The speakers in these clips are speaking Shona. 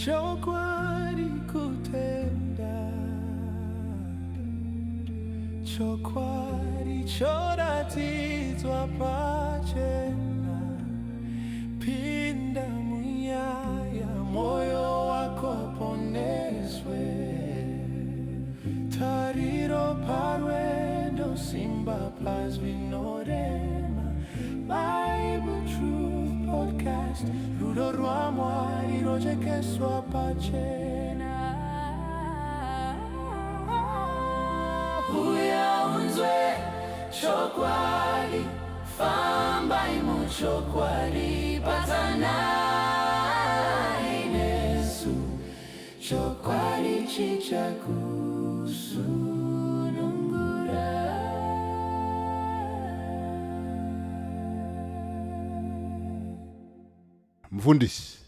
chokwadi kutenda, chokwadi choratizwa pachena, pinda muyaya moyo wako poneswe, tariro parwendo simba plus vinorema, Bible Truth Podcast, rudo rwamwa iroje keswa pachena. Uya unzwe chokwadi, famba imu chokwadi, patana inesu, chokwadi chichakusunungura. Mfundisi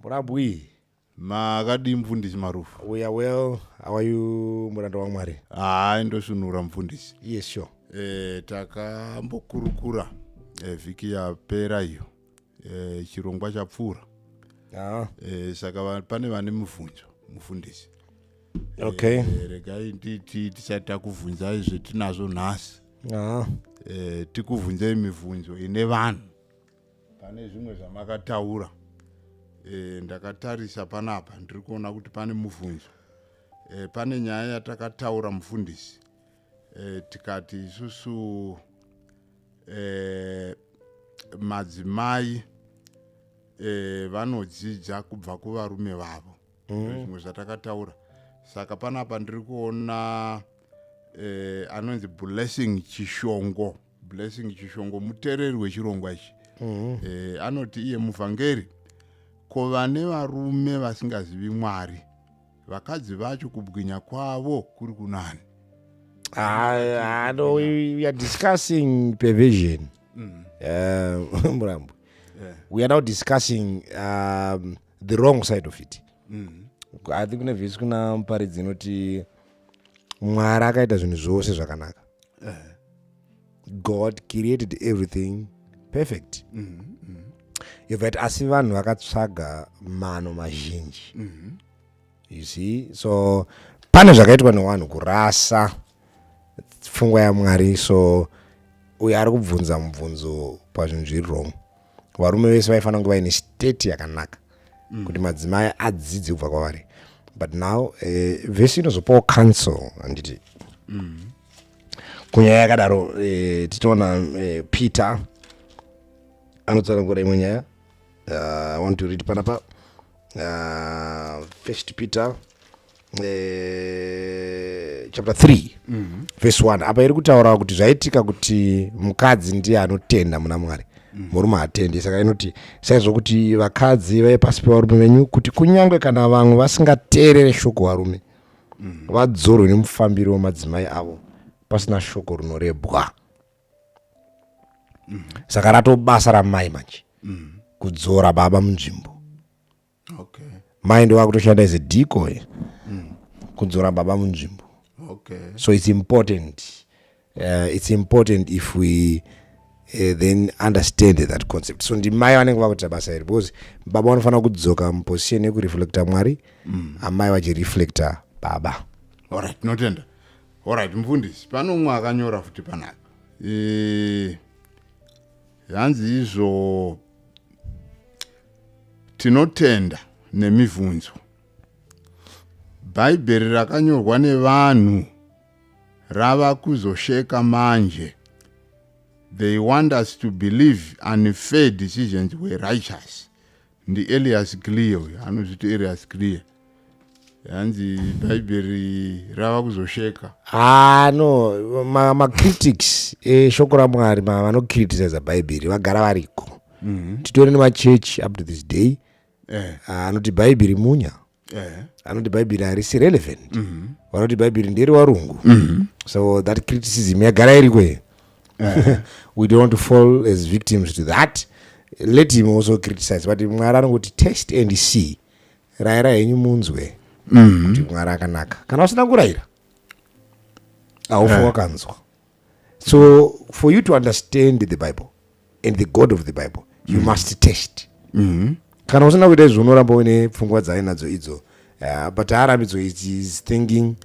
Murambwi makadi mfundisi Marufu. We are well. How are you, Muranda wa Mwari? Ndosunura mfundisi. Yes, sure. Takambokurukura vhiki yapera iyo chirongwa chapfuura. Saka pane vane mubvunzo mufundisi. Okay. Regai nditi tisati takubvunzai zvetinazvo nhasi. Tikubvunzai mibvunzo ine vanhu. Pane zvimwe zvamakataura. Ndakatarisa panapa ndiri kuona kuti pane mubvunzo. Pane nyaya yatakataura mufundisi. Tikati isusu madzimai vanodzidza kubva kuvarume vavo. Zvimwe zvatakataura. Saka panapa ndiri kuona anonzi Blessing Chishongo. Blessing Chishongo mutereri wechirongwa ichi. Anoti iye muvhangeri, ko vane varume vasingazivi Mwari, vakadzi vacho kubwinya kwavo kuri kunani? No, we are discussing perversion. Murambwi. We are now discussing the wrong side of it. I think kune vhesi kuna mparidzi inoti Mwari akaita zvinhu zvose zvakanaka. God created everything perfect. Yet asi vanhu vakatsvaga mano mazhinji. You see, so pane zvakaitwa nevanhu kurasa pfungwa yaMwari. So uyo ari kubvunza mubvunzo pazvinhu zviri wrong. Varume vese vaifanira kunge vaine state yakanaka kuti madzimai adzidze kubva kwavari. But now vhesi inozopawo counsel handiti. Kunyaya yakadaro titoona Peter anotsanangura imwe nyaya. I want to read panapa. First Peter chapter 3 verse 1. Apa iri kutaura kuti zvaitika kuti mukadzi ndiye anotenda muna Mwari, murume hatendi. Saka inoti saizvo kuti vakadzi vaive pasi pevarume venyu, kuti kunyange kana vamwe vasingateerere shoko varume vadzorwe nemufambiro wemadzimai avo pasina shoko rinorebwa. Saka ratobasa ramai manje kudzora baba munzvimbo. Okay. Mai ndo vakutoshanda as a decoy kudzora baba munzvimbo. Okay. So it's important. It's important if we then understand that concept. So ndimai vanenge vakuita basa iri, because baba vanofanira kudzoka muposition yekureflecta Mwari, amai vachireflecta baba. Alright, notenda. Alright, mfundisi, pano umwe akanyora futi panapa. Yanzi izvo tinotenda nemibvunzo. Bhaibheri rakanyorwa nevanhu rava kuzosheka manje. They want us to believe unfair decisions were righteous. Ndi Elias Clear, anozviti Elias Clear. Yanzi Bhaibheri rava kuzosheka. No, ma critics shoko raMwari vano criticize Bhaibheri vagara variko. Titori nemachechi up to this day. Anoti Bhaibheri munya. Anoti Bhaibheri harisi relevant. Vanoti Bhaibheri nderi varungu. So that criticism yagara iriko. We don't want to fall as victims to that. Let him also criticize. But Mwari anongoti test and see. Raira henyu munzwe. Kuti Mwari akanaka. Kana usina kurayira, haufi wakanzwa. So for you to understand the Bible and the God of the Bible, you must test. kana usina kuita izvo unoramba uine pfungwa dzainadzo idzo but haarambidzo is thinking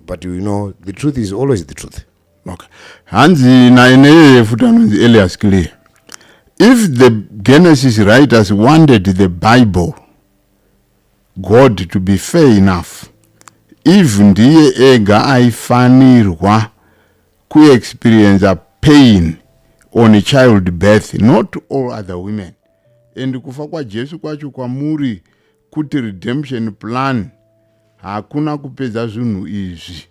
but you know the truth is always the truth. Okay, hanzi naineye futi anonzi Elias Clear, if the Genesis writers wanted the Bible God to be fair enough, if ndiye ega aifanirwa kuexperience a pain on a child birth, not all other women, and kufa kwa Jesu kwacho kwamuri kuti redemption plan hakuna kupedza zvinhu izvi.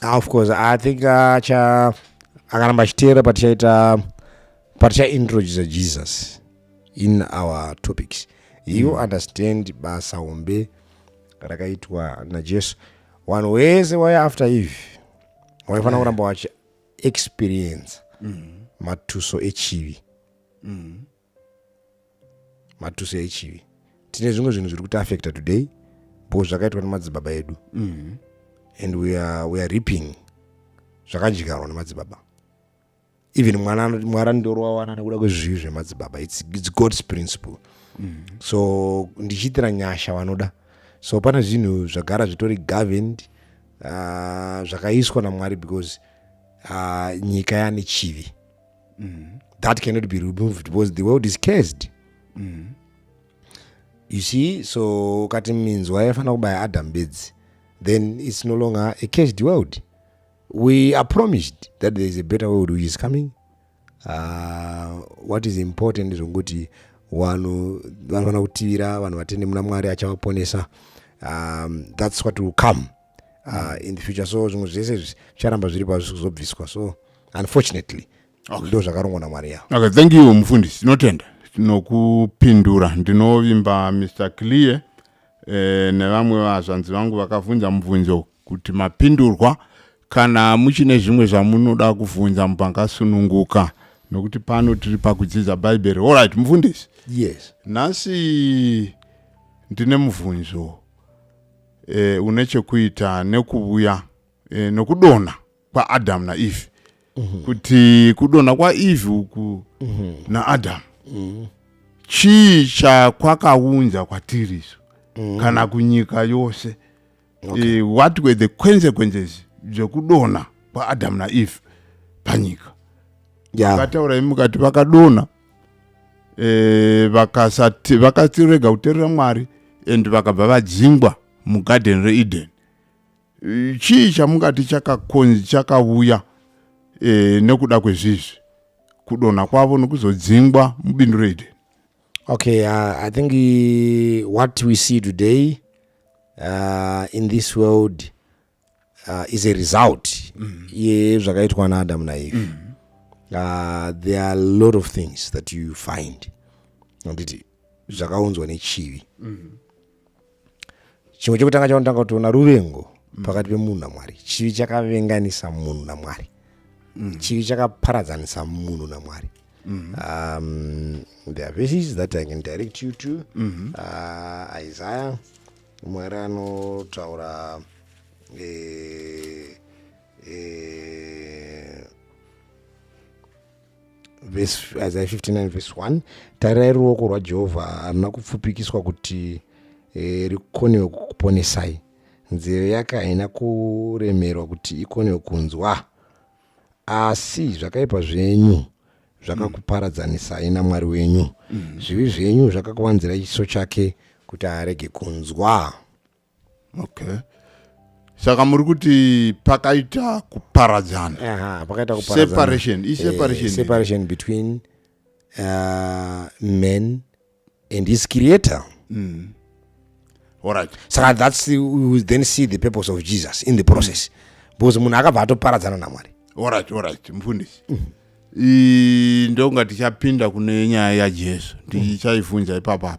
Of course I think akaramba achiteera paticha introduce Jesus in our topics you understand basa hombe rakaitwa naJesu. Vanhu wese waya after Eve waifanira kuramba wachi experience matuso echivi. Matuso echivi tine zvimwe zvinhu zviri kuti affecta today because zvakaitwa nemadzibaba edu and we are reaping zvakanjikarwa nemadzibaba. Even mwari ndorowawana nekuda kwezvivi zvemadzibaba. It's God's principle. So ndichiitira nyasha vanoda. So pane zvinhu zvagara zvitori governed zvakaiswa namwari because nyika yane chivi. That cannot be removed because the world is cursed. You see, so kati minzwa yafana kubaya Adam bedzi, then it's no longer a cursed world. We are promised that there is a better world which is coming. What is important is kuti vanhu vanofana kutivira, vanhu vatende muna Mwari achavaponesa. That's what will come in the future. So zvimwe zvese zvicharamba zviri pazvizobviswa. So unfortunately ndo zvakarongwa naMwari ya. Okay, thank you mufundisi. Tinotenda tinokupindura. Ndinovimba Mr. Clear nevamwe vazvanzi vangu vakavunza mubvunzo kuti mapindurwa kana muchine zvimwe zvamunoda kuvunza mupangasununguka nokuti pano tiri pakudzidza Bible. All right, mufundisi. Yes. Nasi ndine mubvunzo une chekuita nekuuya nokudona kwa Adam na Eve. Kuti kudona kwa Eve uku na Adam chii chakwakaunza kwatiriso kana kunyika yose. What were the consequences zvekudona kwa Adam na Eve panyika? Vakataura mukati vakadona vakatirega kuteerera Mwari and vakabva vadzingwa mugarden reEden. Chii chamungati chakauya nekuda kwezvizvi kudona kwavo nokuzodzingwa mubindu reEden? Okay, I think what we see today in this world is a result zvakaitwa naAdam na Eve. There are a lot of things that you find nditi zvakaunzwa nechivi. Chimwe chekutanga chaunotanga kutoona ruvengo pakati pemunhu naMwari. Chivi chakavenganisa munhu naMwari. Chivi chakaparadzanisa munhu naMwari. There are verses that I can direct you to. Isaiah Mwari anotaura Isaiah 59 verse 1. Tarirai ruoko rwaJehovha haruna kupfupikiswa kuti rikonewe kukuponesai, nzeve yake haina kuremerwa kuti ikonewe kunzwa, asi zvakaipa zvenyu zvakakuparadzanisai naMwari wenyu. Zvivi zvenyu zvakakuwanzirai chiso chake kuti arege kunzwa. Okay. Saka muri kuti pakaita kuparadzana. Pakaita kuparadzana. Separation between man and his creator. All right. Saka that's we will then see the purpose of Jesus in the process. Because munhu akabva atoparadzana naMwari. All right, mfundisi. Ndonga tichapinda kune nyaya yaJesu. Ndichaivunza ipapa.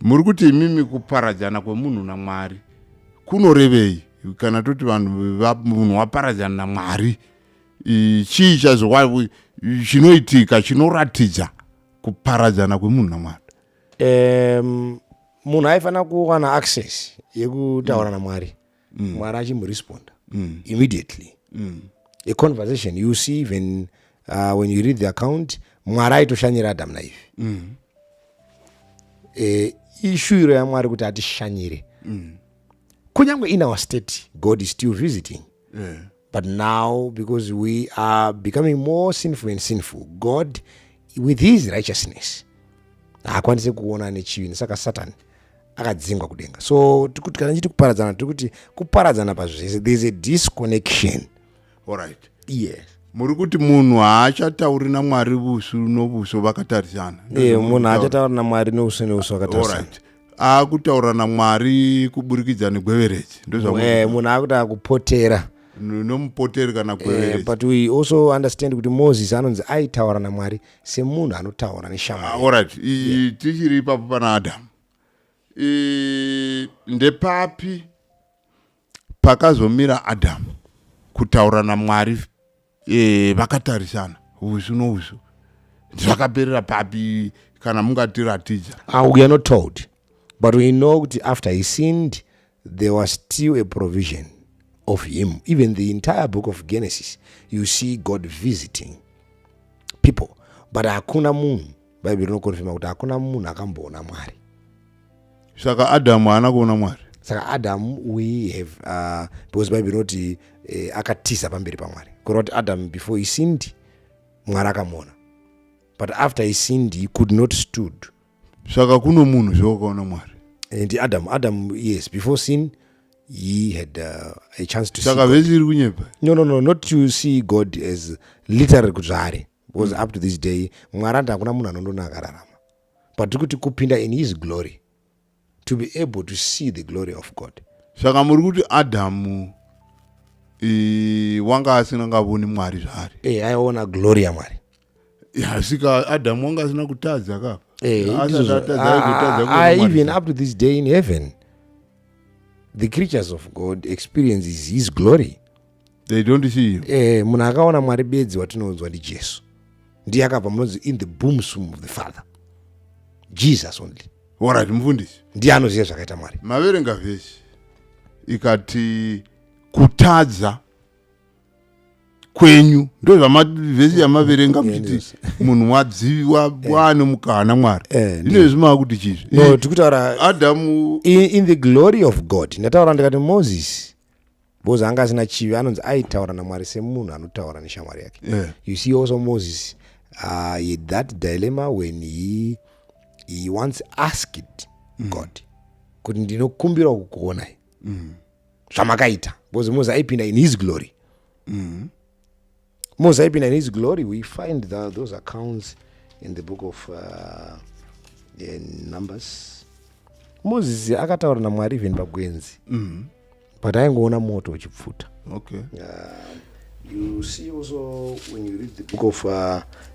Muri kuti mimi kuparadzana kwemunhu naMwari kunorevei? Kana toti munhu waparadzana naMwari chii chinoitika chinoratidza kuparadzana kwemunhu naMwari? Munhu aifanira kuwana access yekutaura naMwari. Mwari achimuresponda immediately. A conversation you see even when you read the account, Mwari aitoshanyira Adam na Eve. ishuviro yaMwari kuti atishanyire. Kunyangwe in our state God is still visiting. But now, because we are becoming more sinful and sinful, God, with his righteousness, haakwanisi kuona nechivi, saka Satan akadzingwa kudenga. So tikuti kana chiti kuparadzana, tikuti kuparadzana pazvese, there is a disconnection. All right. Yes. Muri kuti munhu haachatauri naMwari busu nobuso vakatarisana. Munhu haachataura naMwari nobuso nobuso vakatarisana. All right. Akutaura naMwari kuburikidza negweveredzi. Munhu akuta kupotera. Nomupoteri kana gweveredzi. But we also understand kuti Moses anonzi aitaura naMwari semunhu anotaura neshamwari. All right. Tichiri ipapo pana Adamu. Ndepapi pakazomira Adamu kutaura naMwari vakatarisana usu nousu. Zvakaperera papi kana mungatiratidza? We are not told, but we know that after he sinned there was still a provision of him. Even the entire book of Genesis, you see God visiting people, but hakuna munhu, Bible inokonfirma kuti hakuna munhu akamboona Mwari. Saka Adamu haana kuona Mwari. Saka Adam, we have because Bible inoti akatiza pamberi paMwari. Kuroti Adam before he sinned Mwari akamuona, but after he sinned he could not stood. Saka kuno munhu zvokaona Mwari. And Adam, yes, before sin he had a chance to Saka see God. No, not to see God as literal kuzvare, because up to this day Mwari hakuna munhu anondona akararama, but kuti kupinda in his glory, to be able to see the glory of God. Saka muri kuti Adamu wanga asina ngavoni Mwari zvare. Aiona glory yaMwari. Sika Adamu wanga asina kutadza kapa. Even up to this day in heaven, the creatures of God experiences his glory. They don't see you. Munhu akaona Mwari bedzi watinonzwa ndi Jesu. Ndiye akabva munonzi in the bosom of the Father. Jesus only. Alright, mufundisi. Ndiye anoziva zvakaita Mwari. Maverenga vhesi ikati kutadza kwenyu ndo zvamavhesi yamaverenga kuti munhu wadziviwa wane mukana Mwari. Ine zvima kuti chizvi. No, tikutaura Adamu in the glory of God. Ndataura ndikati Moses, because anga asina chivi, anonzi aitaura naMwari semunhu anotaura neshamwari yake. You see also Moses he had that dilemma when he once asked God kuti ndinokumbira kukuonai zvamakaita, because Moses aipinda in his glory. Moses aipinda in his glory. We find those accounts in the book of Numbers. Moses akataura naMwari even pagwenzi, but aingoona moto uchipfuta. Okay. You see also when you read the book of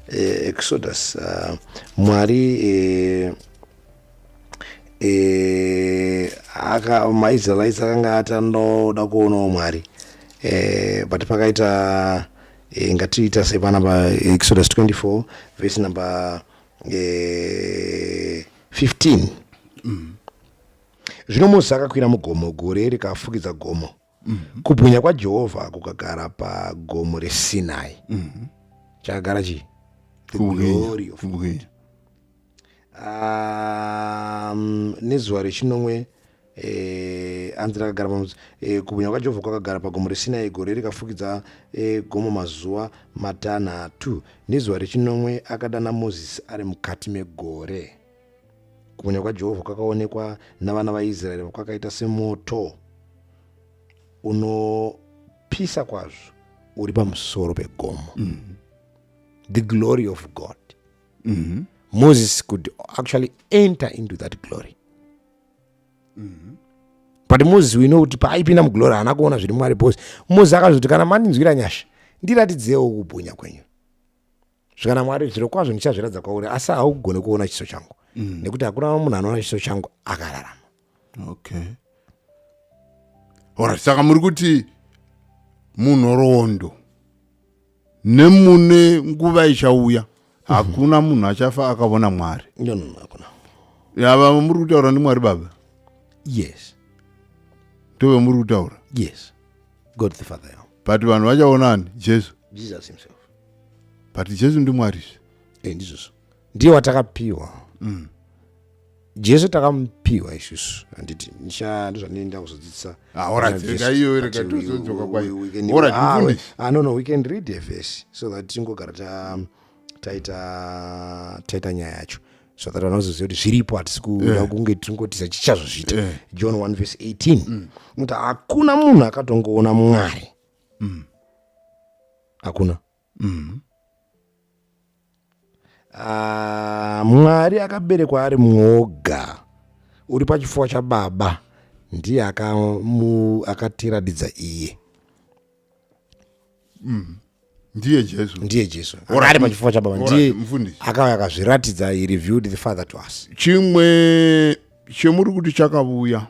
Exodus, Mwari maIsraelites akanga atandoda kuonawo Mwari, but pakaita ngatiita sepana pa Exodus 24 verse number 15. Zvino Moses akakwira mugomo, gore rikafukidza gomo. Kubwinya kwaJehovha kukagara pagomo reSinai. Chakagara chi? The glory of God. Nezuva rechinomwe anzi rakagara pamuzi. Kubwinya kwaJehovha kwakagara pagomo reSinai, gore rikafukidza gomo mazuva matanhatu. Nezuva rechinomwe akadana Mozisi ari mukati megore. Kubwinya kwaJehovha kwakaonekwa navana vaIsraeri, kwakaita semoto unopisa kwazvo uri pamusoro pegomo. The glory of God. Moses could actually enter into that glory. But Moses, we know kuti paaipinda muglory haana kuona zviri Mwari, because Moses akazoti kana mandinzwira nyasha ndiratidzewo kubwinya kwenyu. Zvikana Mwari zviro kwazvo ndichazviratidza kwauri, asi haugone kuona chiso changu, nekuti hakuna munhu anoona chiso changu akararama. Okay. Alright, saka muri kuti munhoroondo nemune nguva ichauya hakuna munhu achafa akaona Mwari. No, hakuna. Yava muri kutaura ndi Mwari Baba? Yes. Ndove muri kutaura? Yes. God the Father. But vanhu vachaonani? Jesu? Jesus himself. But Jesu ndi Mwari. Ndizvo. Ndiye watakapiwa Jesu takamupiwa isusu handiti ndozvandinoenda kuzodzidzisa. No, we can read a verse so that tingogara taita nyaya yacho so that vanozoziva kuti zviripo hatisi kuda kunge tingotisa chichazozvita. John 1:18 kuti hakuna munhu akatongoona Mwari. Hakuna. Mwari akaberekwa ari mwoga uri pachifuva chababa ndiye akatiradidza iye. Ndiye Jesu ari pachifuva chababa ndiye akauya akazviratidza. He revealed the Father to us. Chimwe chemuri kuti chakauya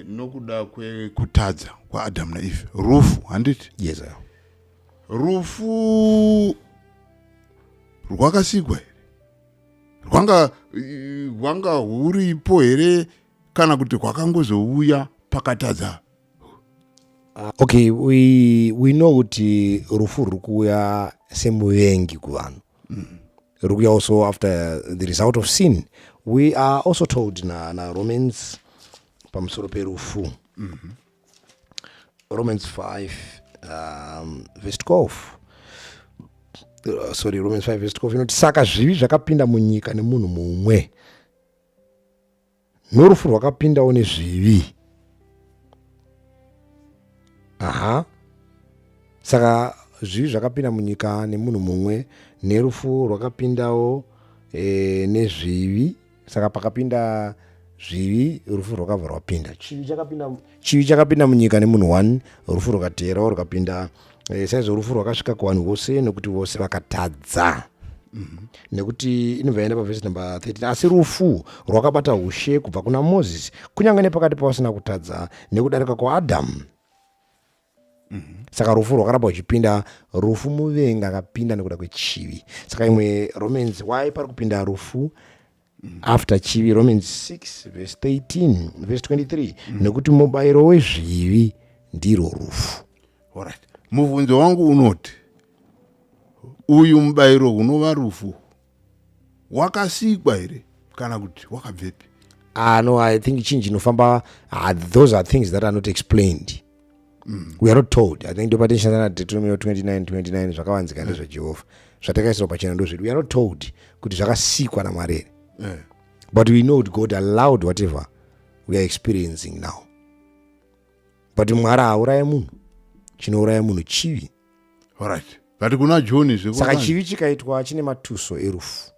nokuda kwekutadza kwaAdamu naEve, rufu handiti? Yes, sir. Rufu rwakasikwa here? Rwanga huripo here kana kuti rwakangozouya pakatadza? Okay, we know kuti rufu ruri kuuya semuvengi kuvanhu. Ruri kuuya also after the result of sin. We are also told na Romans pamusoro perufu. Romans 5 verse 12. Romans 5 verse 12 inoti saka zvivi zvakapinda munyika nemunhu mumwe, norufu rwakapindawo nezvivi. Saka zvivi zvakapinda munyika nemunhu mumwe, nerufu rwakapindawo nezvivi. Saka pakapinda zvivi, rufu rwakabva rwapinda. Chivi chakapinda munyika nemunhu 1, rufu rwakateverawo rukapinda. Saizvo rufu rwakasvika kuvanhu vose nekuti vose vakatadza. Nekuti inobva yaenda pavhesi namba 13, asi rufu rwakabata ushe kubva kuna Mozisi kunyange nepakati pavasina kutadza nekudarika kwaAdamu. Saka rufu rwakaramba uchipinda, rufu muvengi akapinda nekuda kwechivi. Saka imwe Romans, why pari kupinda rufu after chivi? Romans 6 verse 13 verse 23 nekuti mubayiro wezvivi ndirwo rufu. Alright. Mubvunzo wangu unoti uyu mubayiro unova rufu wakasikwa here kana kuti wakabvepi? No, I think chinji inofamba, those are things that are not explained. We are not told. I think ndopatisha na Deuteronomy 29:29 zvakavanzika ndezveJehovha zvatakaisirwa pachena ndozvedu. We are not told kuti zvakasikwa naMwari. But we know that God allowed whatever we are experiencing now. But Mwari haurayi munhu, chinouraya munhu chivi. Alright. But kuna John saka chivi chikaitwa chine matuso erufu.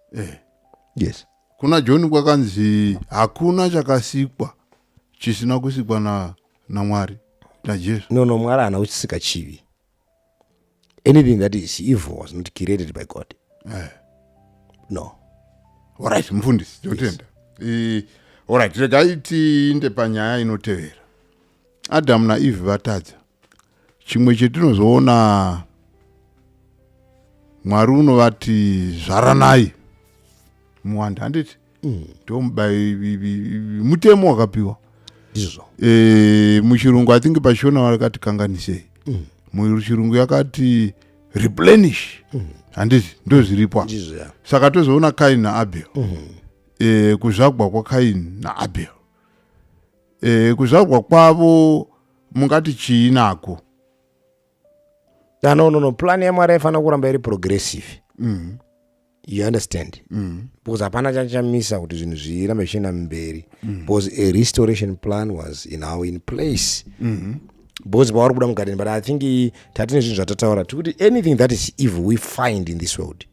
Yes. Kuna John kwakanzi hakuna chakasikwa chisina kusikwa na Mwari na Jesu. No, Mwari haana kusika chivi. Anything that is evil was not created by God. No. Alright, mfundisi, jotenda. Alright, regai tiinde panyaya inotevera. Adamu na Eve vatadza. Chimwe chetinozoona Mwari unovati zvaranai muwanda handiti? Mutemo wakapiwa. Ndizvo. Muchirungu I think pashona vakati kanganisei. Muchirungu yakati replenish. Handiti ndo zviripo. Saka tozoona Kaini naAbel. Kuzvagwa kwaKaini naAbel. Kuzvagwa kwavo mungati chiinako. No. Plan yaMwari yaifana kuramba iri progressive. You understand? Because hapana chachamisa kuti zvinhu zvirambe zvichienda mberi. Because a restoration plan was now in place. Because pauri kuda mugarden, but I think tatine zvinhu zvatataura kuti anything that is evil we find in this world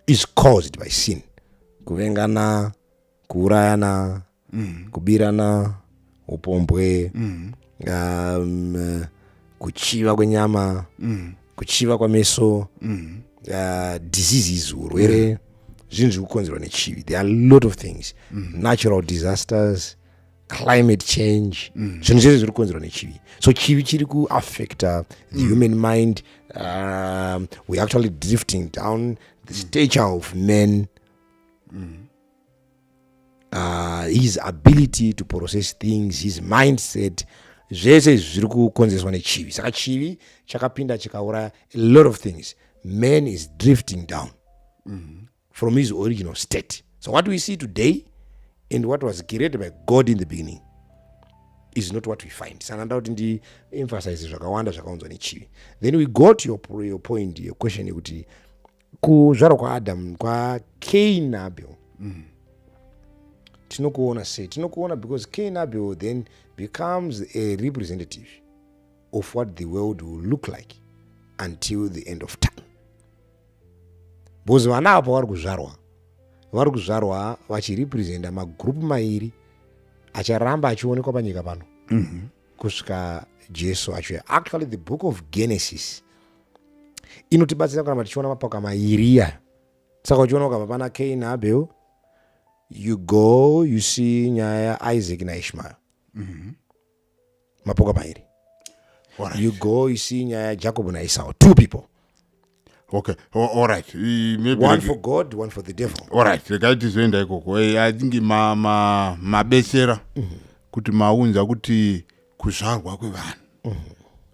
is caused by sin. Kuvengana, kuurayana, kubirana, upombwe, kuchiva kwenyama, kuchiva kwameso, diseases, urwere, zvinhu zviri kukonzerwa nechivi. There are a lot of things. Natural disasters, climate change, zvinhu zvese zviri kukonzerwa nechivi. So chivi chiri kuaffecta the human mind. We're actually drifting down the stature of men. His ability to process things, his mindset, zvese zviri kukonzerwa nechivi. Saka chivi chakapinda chikauraya a lot of things. Man is drifting down from his original state. So what we see today and what was created by God in the beginning is not what we find. Sananda kuti ndi emphasize zvakawanda zvakaunzwa nechivi. Then we go to your point, your question kuti kuzvarwa kwa Adam, kwa Cain na Abel. Tinokuona because Cain and Abel then becomes a representative of what the world will look like until the end of time. Because vana apo vari kuzvarwa vachirepresenta magroup mairi acharamba achionekwa panyika pano kusvika Jesu achiuya. Actually the book of Genesis inotibatsira kana tichiona mapoka mairi aya. Saka uchiona kama pana Cain na Abel, you go, you see nyaya Isaac na Ishmael. Mapoka mairi. You go, you see nyaya Jacob na Esau. 2 people. Okay, all right. Maybe one for God, one for the devil. All right. Tizoenda ikoko. I think mabesera kuti maunza kuti kuzvarwa kwevanhu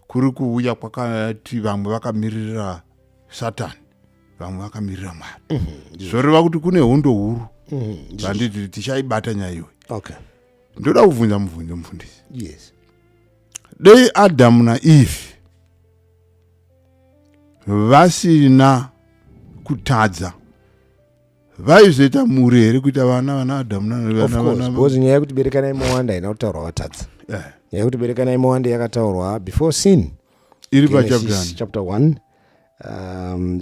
kuri kuuya kwakati vamwe vakamirira Satani, vamwe vakamirira Mwari. Zvoreva kuti kune hondo huru vanditi tichaibata nyaya iyoyi. Okay. Ndoda kuvunza mufundisi. Yes. Dei Adamu na Eve vasina kutadza vaizoita mhuri here kuita vana Adamu na Eve? Of course, because nyaya yekuti berekanai muwanda inotaurwa vatadza. Nyaya yekuti berekanai muwanda yakataurwa before sin. Iri Genesis chapter 1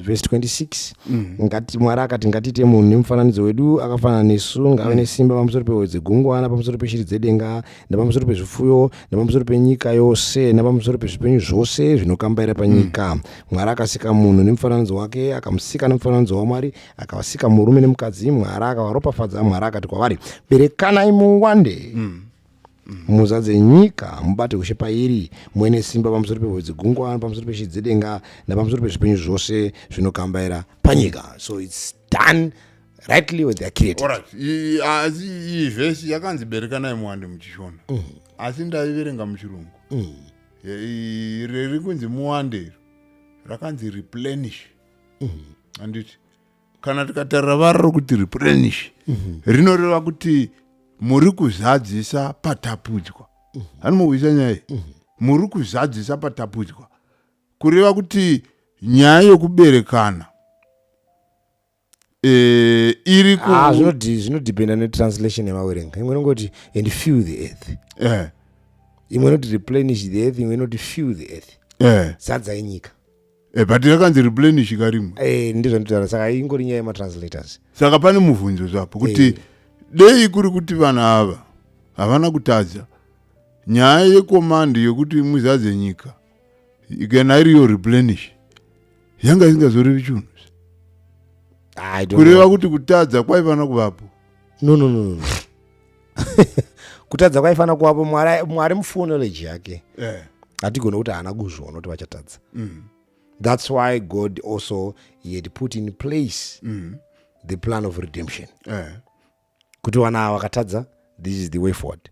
verse 26. Ngati Mwari akati ngatiite munhu nemufananidzo wedu akafanana nesu, ngave nesimba pamusoro pehove dzegungwa napamusoro peshiri dzedenga napamusoro pezvipfuyo napamusoro penyika yose napamusoro pezvipenyu zvose zvinokambaira panyika. Mwari akasika munhu nemufananidzo wake, akamusika nemufananidzo waMwari, akavasika murume nemukadzi. Mwari akavaropafadza. Mwari akati kwavari, berekanai muwande, muzadze nyika, mubate ushe pairi, muene simba pamusoro pehove dzegungwa pamusoro peshiri dzedenga napamusoro pezvipenyu zvose zvinokambaira panyika. So it's done rightly when they are created. Alright. Asi iyi vhesi yakanzi berekanai muwande muchishona. Asi ndaiverenga muchirungu. Riri kunzi muwande rakanzi replenish. Anditi kana tikatarira variro kuti replenish rinoreva kuti muri kuzadzisa patapudzwa. Anomuwisa nyaya muri kuzadzisa patapudzwa, kureva kuti nyaya yokuberekana iri zvinodependa netranslation yemawerenga. Imwe inongoti and fill the earth. Imwe inoti replenish the earth, imwe inoti fill the earth. Zadza yenyika. But yakanzi replenish karimwe. Ndizvo nditaura, saka ingori nyaya yematranslators. Saka pane muvhunzo zvapo kuti dei kuri kuti vanhu ava havana kutadza nyaya yekomandi yokuti muzadze nyika ikana iriyo replenish yanga isingazorevi chinhu. Kureva kuti kutadza kwaifana kuvapo. No. Kutadza kwaifana kuvapo. Mwari mufonology yake hatigona kuti haana kuzviona kuti vachatadza. That's why God also he had put in place the plan of redemption. Kuti vana ava vakatadza, this is the way forward.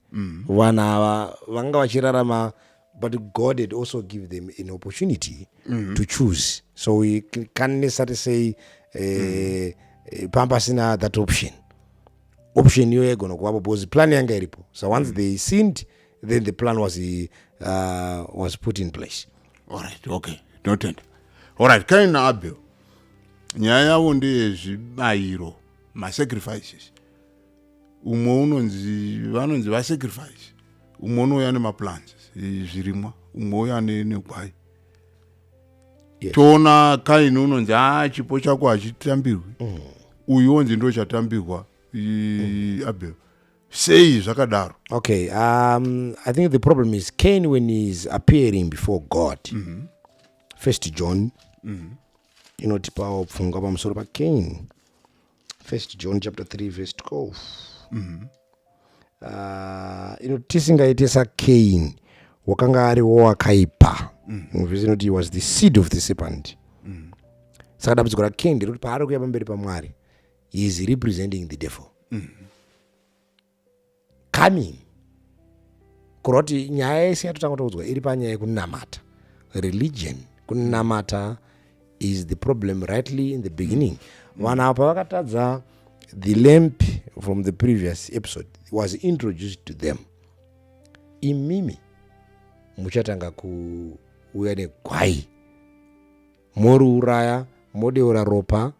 Vana ava vanga vachirarama, but God had also given them an opportunity to choose. So we can't necessarily say pampasina that option yo yagona kuvapo because plan yanga iripo. So once they sinned, then the plan was put in place. Alright, okay, noted. Alright, Cain na Abel nyaya yavo ndeyezvibayiro, masacrifices. Umwe vanonzi vasacrifice, umwe unouya nemaplans zvirimwa, umwe uya negwai. Toona Cain unonzi chipo chako hachitambirwi, uyu onzi ndo chatambirwa Abel. Sei zvakadaro? Okay, I think the problem is Cain when he's appearing before God. First John inotipa pfungwa pamusoro pa Cain. First John chapter 3 verse 12. Tisingaitesa Cain wakanga ariwo wakaipa. Verse inoti he was the seed of the serpent. Saka dambudziko ra Cain ndiri kuti paari kuuya pamberi paMwari, he is representing the devil. Coming kureva kuti nyaya yese yatotanga taudzwa iri panyaya yekunamata religion, kunamata is the problem rightly in the beginning. Vanhu apa vakatadza the lamp from the previous episode was introduced to them. Imimi muchatanga kuuya negwai, moruuraya, modeura ropa,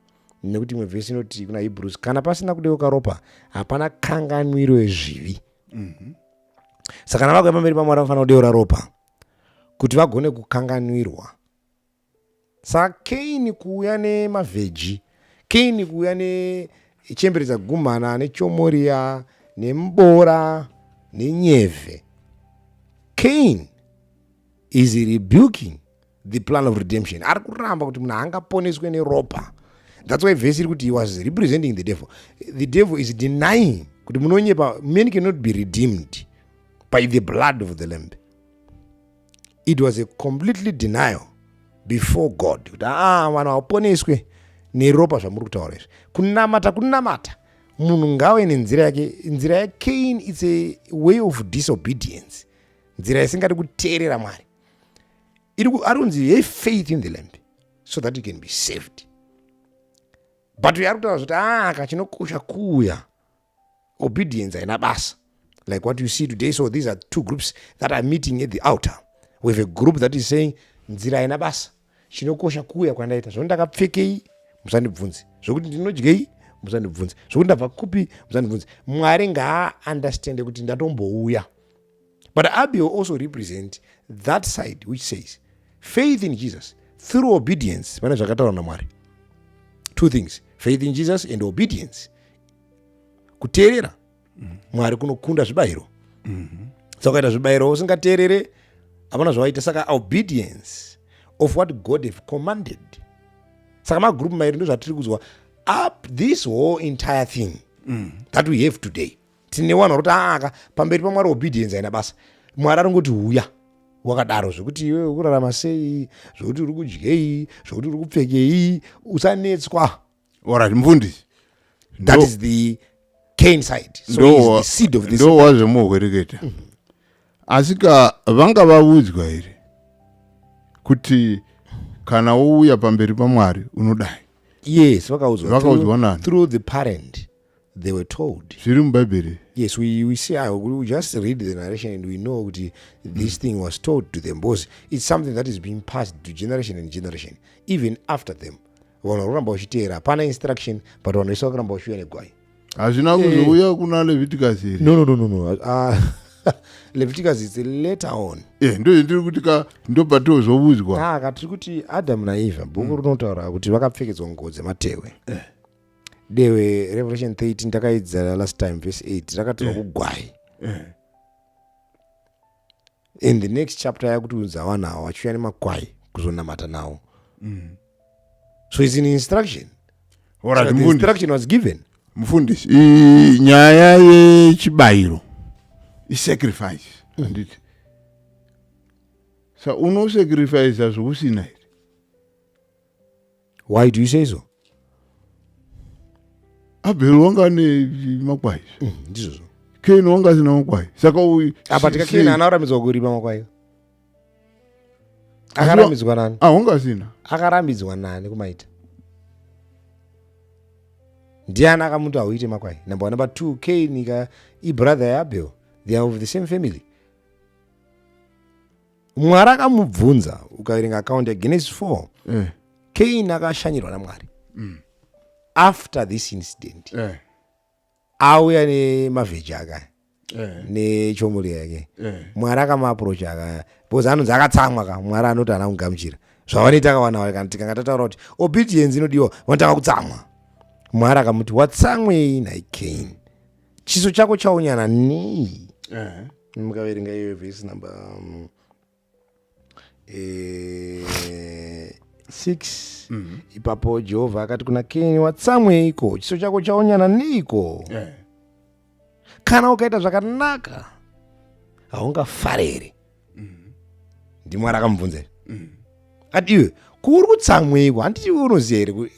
nekuti imwe vhesi inoti kuna Hebrews, kana pasina kudeuka ropa hapana kanganwiro yezvivi. Saka kana vakuya pamberi paMwari vanofanira kudeura ropa kuti vagone kukanganwirwa. Saka Kaini kuuya nemavheji, Kaini kuuya nechemberedza gumhana nechomoriya nemubora nenyevhe, Cain is rebuking the plan of redemption. Ari kuramba kuti munhu angaponeswe neropa. That's why verse iri kuti he was representing the devil. The devil is denying kuti munonyepa, men cannot be redeemed by the blood of the lamb. It was a completely denial before God. Kuti vanhu vaponeswe neropa zvamuri kutaura izvi. Kunamata munhu ngave nenzira yake. Nzira yaCain is a way of disobedience, nzira isingadi kuteerera Mwari. Ari kunzi have faith in the lamb so that you can be saved. But we are kutaura kuti kachinokosha kuuya obedience haina basa, like what you see today. So these are two groups that are meeting at the altar. We have a group that is saying nzira haina basa, chinokosha kuuya kwandaita, zvondakapfekei musandibvunze, zvokuti ndinodyei musandibvunze, zvokuti ndabva kupi musandibvunze. Mwari ngaa-understande kuti ndatombouya. But Abel also represent that side which says faith in Jesus through obedience. Pane zvakataurwa naMwari, two things, faith in Jesus and obedience. Kuteerera Mwari kunokunda zvibayiro. Saka ukaita zvibayiro usingateerere hapana zvawaita. Saka obedience of what God have commanded. Saka magroup mairi ndo zvatiri kuzwa up this whole entire thing that we have today. Tine vanhu vakuti pamberi paMwari obedience haina basa. Mwari aringoti huya wakadaro, zvokuti iwe ukurarama sei, zvokuti uri kudyei, zvokuti uri kupfekei, usanetswa. Alright, mufundisi. That is the Cain side. So he is the seed of this. Ndo wazvemukwereketa. Asi vanga vavudzwa here kuti kana wouya pamberi paMwari unodai. Yes, vakaudzwa nani? Through the parent they were told. Zviri muBhaibheri. Yes, we see, we just read the narration and we know that this thing was told to them, because it's something that is being passed to generation and generation, even after them. Vanhu vakuramba vachiteera, hapana instruction, but vanhu vese vakuramba vachiuya negwai. Hazvina kuzouya kuna Leviticus here. No. Leviticus is later on. Ndiri kuti ndo patozoudzwa. Katiri kuti Adam naEva, bhuku rinotaura kuti vakapfekedzwa nguo dzematehwe. Dewe Revelation 13 takaidza last time verse 8 rakatirwa kugwai. In the next chapter yakutiudza vanhu ava vachiuya nemagwai kuzonamata nawo. So it's an instruction. So the instruction was given. Mufundisi, nyaya yechibayiro, sacrifice, anditi. Sa unosacrifice zvokusina here. Why do you say so? Abel wanga nemakwai. Ndizvo. Cain wanga sina makwai. Saka apa tika Cain anarambidzwa kuripa makwai. Akarambidzwa nani? Wanga sina. Akarambidzwa nani kumaita? Ndiani akamuti auite makwai? Number 2, Cain brother yaAbel, they are of the same family. Mwari akamubvunza, ukaverenga account ya Genesis 4. Cain akashanyirwa naMwari. After this incident, auya nemavheji aka nechomori yake, Mwari akamaapproach aka, because anonzi akatsamwa ka, Mwari anoti haana kungamuchira. Zvavanoita kawana kana tikanga tataura kuti obedience inodiwa, vanotanga kutsamwa. Mwari akamuti watsamwei nhai Cain, chiso chako chaunyana nei. Mukaverenga iyo verse number 6. Ipapo Jehovha akati kuna Cain, watsamweiko, chiso chako chaonyana neiko. Kana ukaita zvakanaka haungafarere. Ndimwari akamubvunza. Ati iwe kuuri kutsamweiko, handiti iwe unoziva here.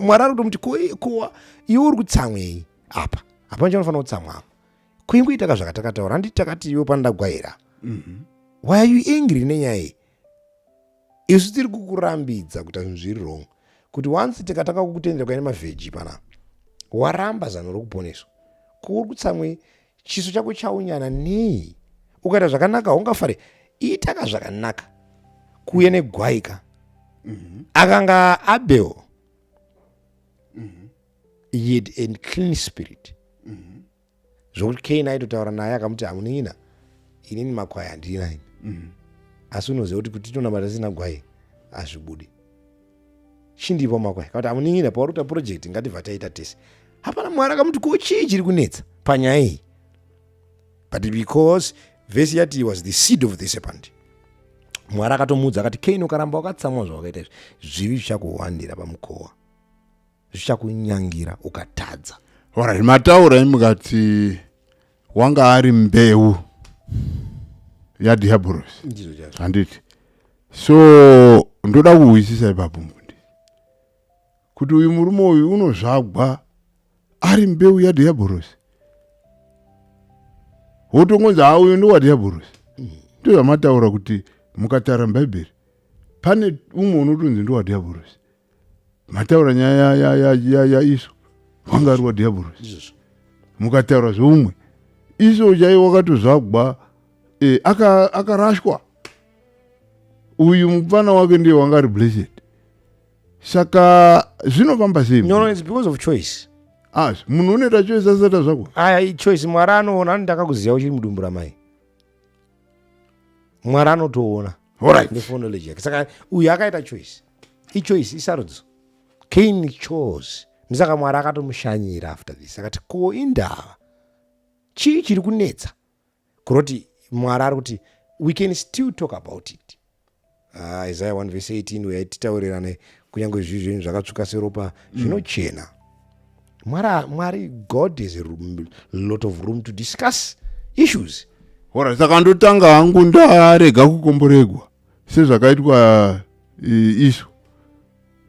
Mwari ari kutomuti kuwa iwe uri kutsamwei apa, hapana chaunofanira kutsamwa apa. Kuingoita zvakatakataura, handiti takati iwe pandagwaira. Why are you angry nenyaya iyi? isu tiri kukurambidza kuti zvinhu zviri wrong, kuti once tikatanga kukutendera kuenda mavheji pana waramba zano rokuponeswa kuri kutsamwe chiso chako chaunyana nei ukaita zvakanaka ungafare itaka zvakanaka kuuya negwaika akanga Abel he had a clean spirit zvokuti Cain aitotaura naye akamuti hamunina inini makwai handina asi unoziva kuti titonamata sina gwai hazvibudi chindipo makwai kakuti hamuningina pauri kuita project ngatibva taita tese hapana mwari akamuti ko chii chiri kunetsa panyaya iyi, but because vhesi yati he was the seed of the serpent, mwari akatomuudza akati Cain ukaramba wakatsamwa zvawakaita izvi zvivi zvichakuwandira pamukowa, zvichakunyangira ukatadza. Alright, mataura imukati wanga ari mbeu yadiabolos handiti, so ndoda kuhwisisa ipapo mbundi kuti uyu murume uyu unozvagwa ari mbeu yadiabolos, wotongonzi uyu ndowadiabolos. Ndozvamataura kuti mukatara mubhaibheri pane umwe unotonzi ndowadiabolos. Mataura nyaya ya Iso wanga ari wadiabolos. Mukataura zvoumwe Iso chaiwo wakatozvagwa akarashwa, uyu mufana wake ndiye wanga ari blessed. Saka zvinofamba sei? No, it's because of choice. Munhu unoita choice asati zvako. Choice mwari anoona ndakakuziva uchiri mudumbu ramai. Mwari anotoona. Alright. Nefonology yake. Saka uyu akaita choice. Choice isarudzo. Cain chose. Ndisaka mwari akatomushanyira after this. Akati ko indava. Chii chiri kunetsa? Kuroti mwari ari kuti we can still talk about it. Isaiah 1 verse 18 yaititaurirane kunyange zvinhu zvakatsvuka seropa zvinochena. Mwari, God has a lot of room to discuss issues. Ora saka ndotanga hangu ndarega kukomboregwa sezvakaitwa Iso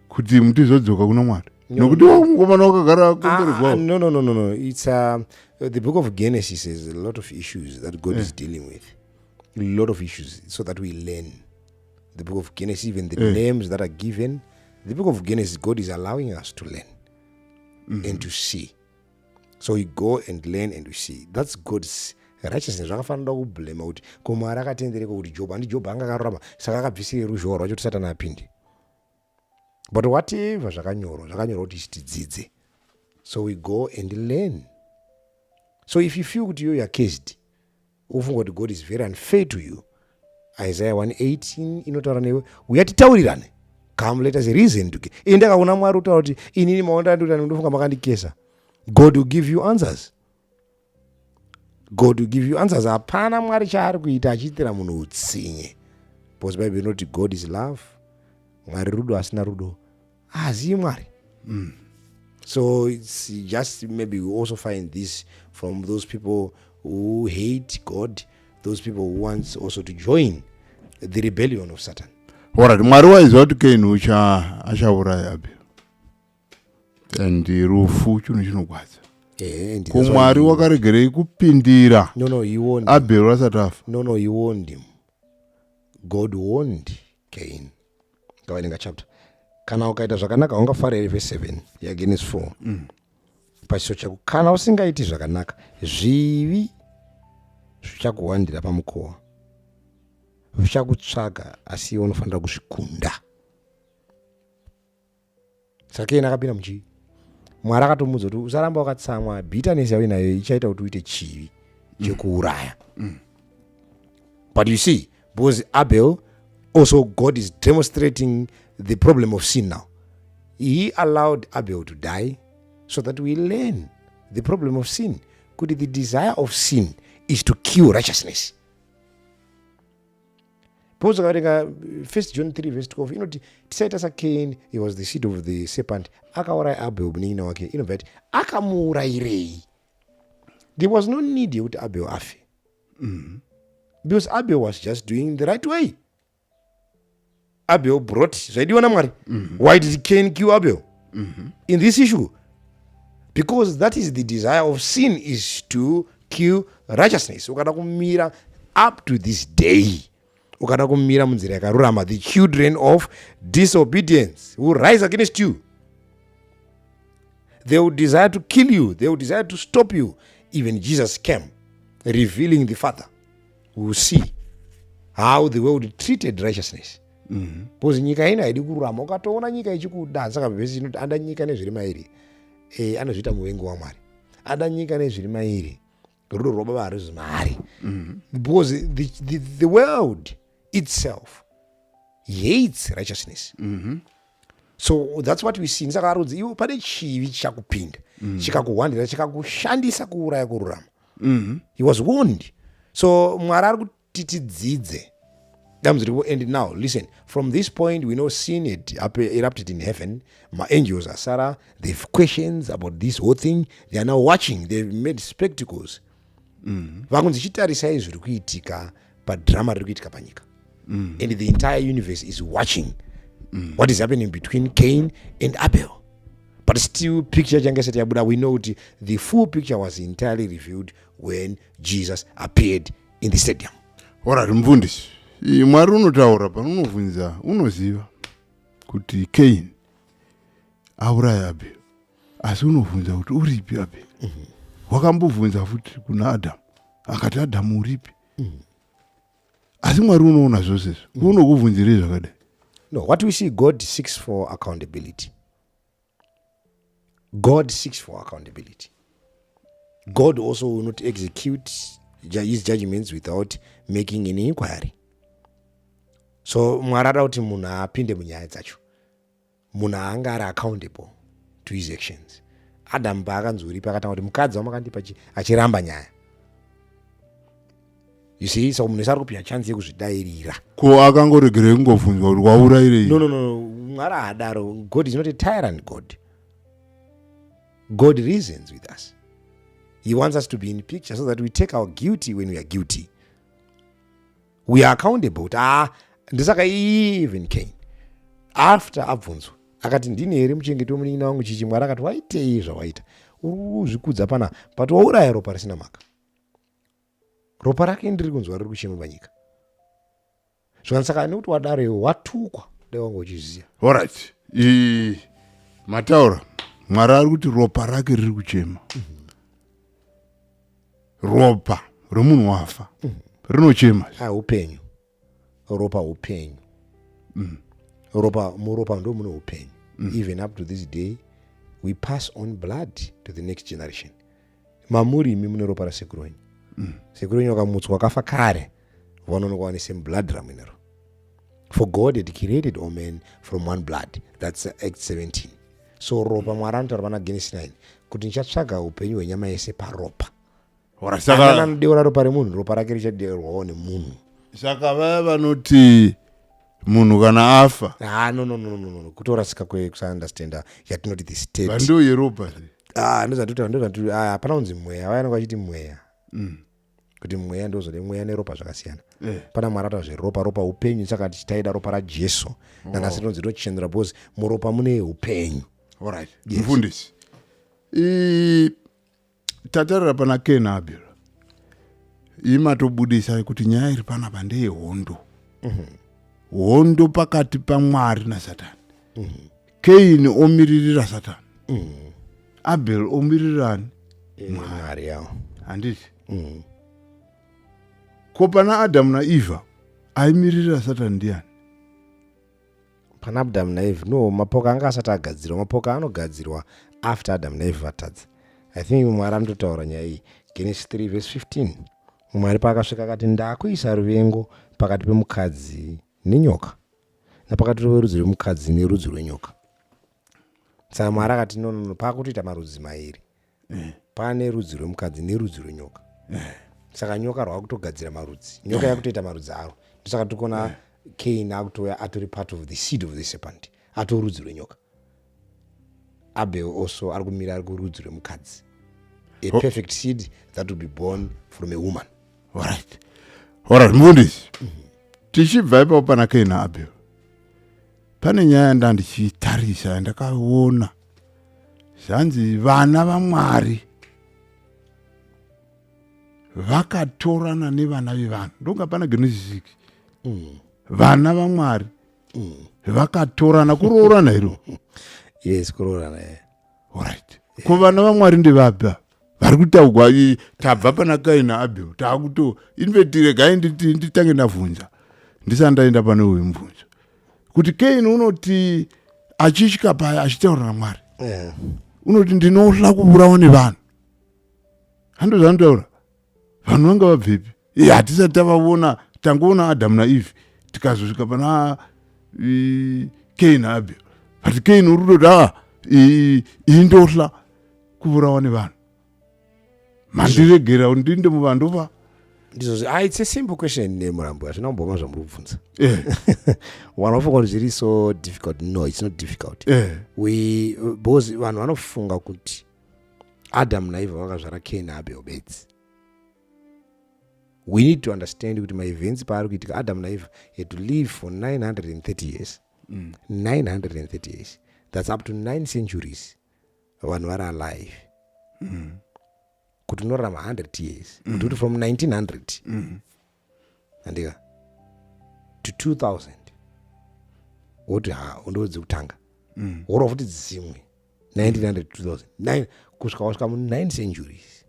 kuti mutizodzoka kuna Mwari. Nokuti wakomana wakagara komboregwa. No. It's the book of Genesis has a lot of issues that God is dealing with. A lot of issues so that we learn. The book of Genesis, even the names that are given, the book of Genesis, God is allowing us to learn and to see. So we go and learn and we see. That's God's righteousness. Zvakafanira kublema kuti kumwari akatendereka kuti Job handi Job anga akarurama saka akabvisire ruzhowa rwacho kuti Satani apinde. But whatever zvakanyorwa kuti tidzidze. So we go and learn. So if you feel that you are cursed, ufunga kuti God is very unfair to you, Isaiah 1:18 inotaura newe uyatitaurirane. Come, let us reason together. Indakaona mwari utaura kuti inini maonda ndoti ndofunga makandikesa. God will give you answers. God will give you answers. Hapana mwari chaari kuita achiitira munhu utsinye. Because Bible inoti God is love. Mwari rudo asina rudo. Hazivi mwari. So it's just maybe we also find this from those people who hate God, those people who want also to join the rebellion of Satan. Alright, Mwari waiziva kuti Cain achauraya Abel. And rufu chinhu chinogwadza. Ko Mwari wakaregerei kupindira Abel asati afa? No, he warned him. God warned Cain. Ngavaerenga chapter. Kana ukaita zvakanaka ungafarira verse 7 yaGenesis 4. Pachiso chako kana usingaiti zvakanaka zvivi zvichakuwandira pamukowa. Zvichakutsvaga asi unofanira kuzvikunda. Saka Cain akapinda muchivi. Mwari akatomudza kuti usaramba wakatsamwa, bitterness yawe nayo ichaita kuti uite chivi chekuuraya. But you see, because Abel, also God is demonstrating the problem of sin now. He allowed Abel to die so that we learn the problem of sin. Could the desire of sin is to kill righteousness. Because 1 John 3 verse 12, you know, tisaita sa Cain, he was the seed of the serpent. Akauraya Abel munin'ina wake, you know that akamuurayirei. There was no need yekuti Abel afe. Because Abel was just doing the right way. Abel brought zvaidiwa Mwari. Why did Cain kill Abel? In this issue? Because that is the desire of sin, is to kill righteousness. Ukada kumira up to this day ukada kumira munzira yakarurama, the children of disobedience will rise against you. They will desire to kill you. They will desire to stop you. Even Jesus came, revealing the Father. We will see how the world treated righteousness. Because nyika ina haidi kururama. Ukatoona nyika ichikuda, saka vhesi inoti ada nyika nezviri mairi, anozviita muvengi waMwari. Ada nyika nezviri mairi, rudo rwababa haruzi maari. Because the world itself hates righteousness. So that's what we see. Saka arudzi iwo pane chivi chakupinda, chikakuhwandira, chikakushandisa kuuraya kururama. He was warned. So Mwari ari kuti tidzidze. And now, listen, from this point, we know sin erupted in heaven. My angels are Sarah. They have questions about this whole thing. They are now watching. They've made spectacles. Vakunzichitarisai zviri kuitika padrama riri kuitika panyika. And the entire universe is watching what is happening between Cain and Abel. But still, picture changeseti yabuda, we know the full picture was entirely revealed when Jesus appeared in the stadium. Alright, mfundisi. Mwari unotaura pano unovunza, unoziva kuti Cain auraya Abel. Asi unovunza kuti uripi Abel. Wakambovunza futi kuna Adamu. Akati Adamu uripi. Asi Mwari unoona zvose. Unokuvunzire zvakadai. No, what we see, God seeks for accountability. God seeks for accountability. God also will not execute his judgments without making any inquiry. So Mwari ada kuti munhu apinde munyaya dzacho, munhu anga ari accountable to his actions. Adamu paakanzoripa akatanga kuti mukadzi wamakandipa achiramba nyaya. You see, so munhu ari kupihwa chance yekuzvidairira. Ko akangoregere kungovunzwa kuti waurayirei. No. Mwari haadaro. God is not a tyrant God. God reasons with us. He wants us to be in picture so that we take our guilty when we are guilty. We are accountable. Ndisaka even Cain, after abvunzwa akati ndini here muchengeti womunin'ina wangu chichi, Mwari akati waitei zvawaita, uzvikudza pana but wauraya ropa risina mhaka. Ropa rake ndiri kunzwa riri kuchema panyika. Zvakanaka nekuti wadaro iwe watukwa, dai wanga uchiziya. Alright. Mataura, Mwari ari kuti ropa rake riri kuchema. Ropa romunhu wafa rinochema. Upenyu. Ropa upenyu. Muropa ndo mune upenyu. Even up to this day, we pass on blood to the next generation. Mamurimi mune ropa rasekuru wenyu. Sekuru wenyu wakamutswa akafa kare, vanonokwanise blood ramunero. For God had created all men from one blood. That's Acts 17. So ropa Mwari anotaura pana Genesis 9 kuti ndichatsvaga upenyu hwenyama yese paropa. Saka anodeura ropa remunhu, ropa rake richadeurwawo nemunhu. Saka vaya vanoti munhu kana afa. No. Kutorasika kusaunderstanda yatinoti the state. Vando yeropa. Ndozvatuti hapana unzi mweya, vaya vachiti mweya. Kuti mweya ndozvode mweya neropa zvakasiyana. Pana Mwari ataura zveropa, ropa upenyu, saka tichitaida ropa raJesu. Nanhasi tonzi ndochenura because muropa mune upenyu. Alright. Mfundisi. Tatarira pana Cain na Abel. Imatobudisa kuti nyaya iri panapa ndeyehondo. Hondo pakati paMwari naSatani. Cain omiririra Satani. Abel omirirani? Mwari yawo. Handiti? Ko pana Adamu na Eva aimirira Satani ndiani? Pana Adamu na Eva, no, mapoka anga asati agadzirwa. Mapoka anogadzirwa after Adamu na Eva vatadza. I think Mwari anotaura nyaya iyi. Genesis 3 verse 15. Mwari paakasvika akati ndakuisa ruvengo pakati pemukadzi nenyoka, napakati perudzi rwemukadzi nerudzi rwenyoka. Saka Mwari akati no, paakutoita marudzi mairi. Pane rudzi rwemukadzi nerudzi rwenyoka. Saka nyoka rwakutogadzira marudzi. Nyoka yakutoita marudzi aro. Saka tikuona Cain akutouya atori part of the seed of the serpent. Atorudzi rwenyoka. Abel also ari kumira ari kurudzi rwemukadzi. A perfect seed that will be born from a woman. Alright, mfundisi. Tichibva ipapo pana Cain na Abel. Pane nyaya ndandichitarisa yandakaona. Zvanzi vana vaMwari vakatorana nevana vevanhu. Ndonga pana Genesis 6. vana vaMwari vakatorana kuroorana iro. Yes, kuroorana. Alright. Ko vana vaMwari ndevabva vari kutaugwa tabva pana Kaini naAbheri taakuto invetire gai nditange ndavhunza ndisati ndaenda pane uyu mubvunzo kuti Kaini unoti achitya paya achitaura naMwari unoti ndinohla kuurawa nevanhu. Hando zvandaura vanhu vanga vabvepi? Hatisati tavaona, tangoona Adamu naEvhi tikazosvika pana Kaini naAbheri. But Kaini uri kutoti indohla kuurawa nevanhu. Mandiregera ndinde muvanhu va. It's a simple question, Murambwi. Hazvina kumboma zvamuri kubvunza. One of us is so difficult. No, it's not difficult. Because vanhu vanofunga kuti Adam naEvha vakazvara Kaini naAbheri bedzi. We need to understand kuti maevents paari kuitika Adam naEvha had to live for 930 years. 930 years. That's up to 9 centuries. Vanhu vari alive. Kuti unorarama 100 years. Kuti from 1900 andika to 2000 woti undodzi kutanga wora futi dzimwe 1900 to 2000 kusvika wasvika mu 9 centuries.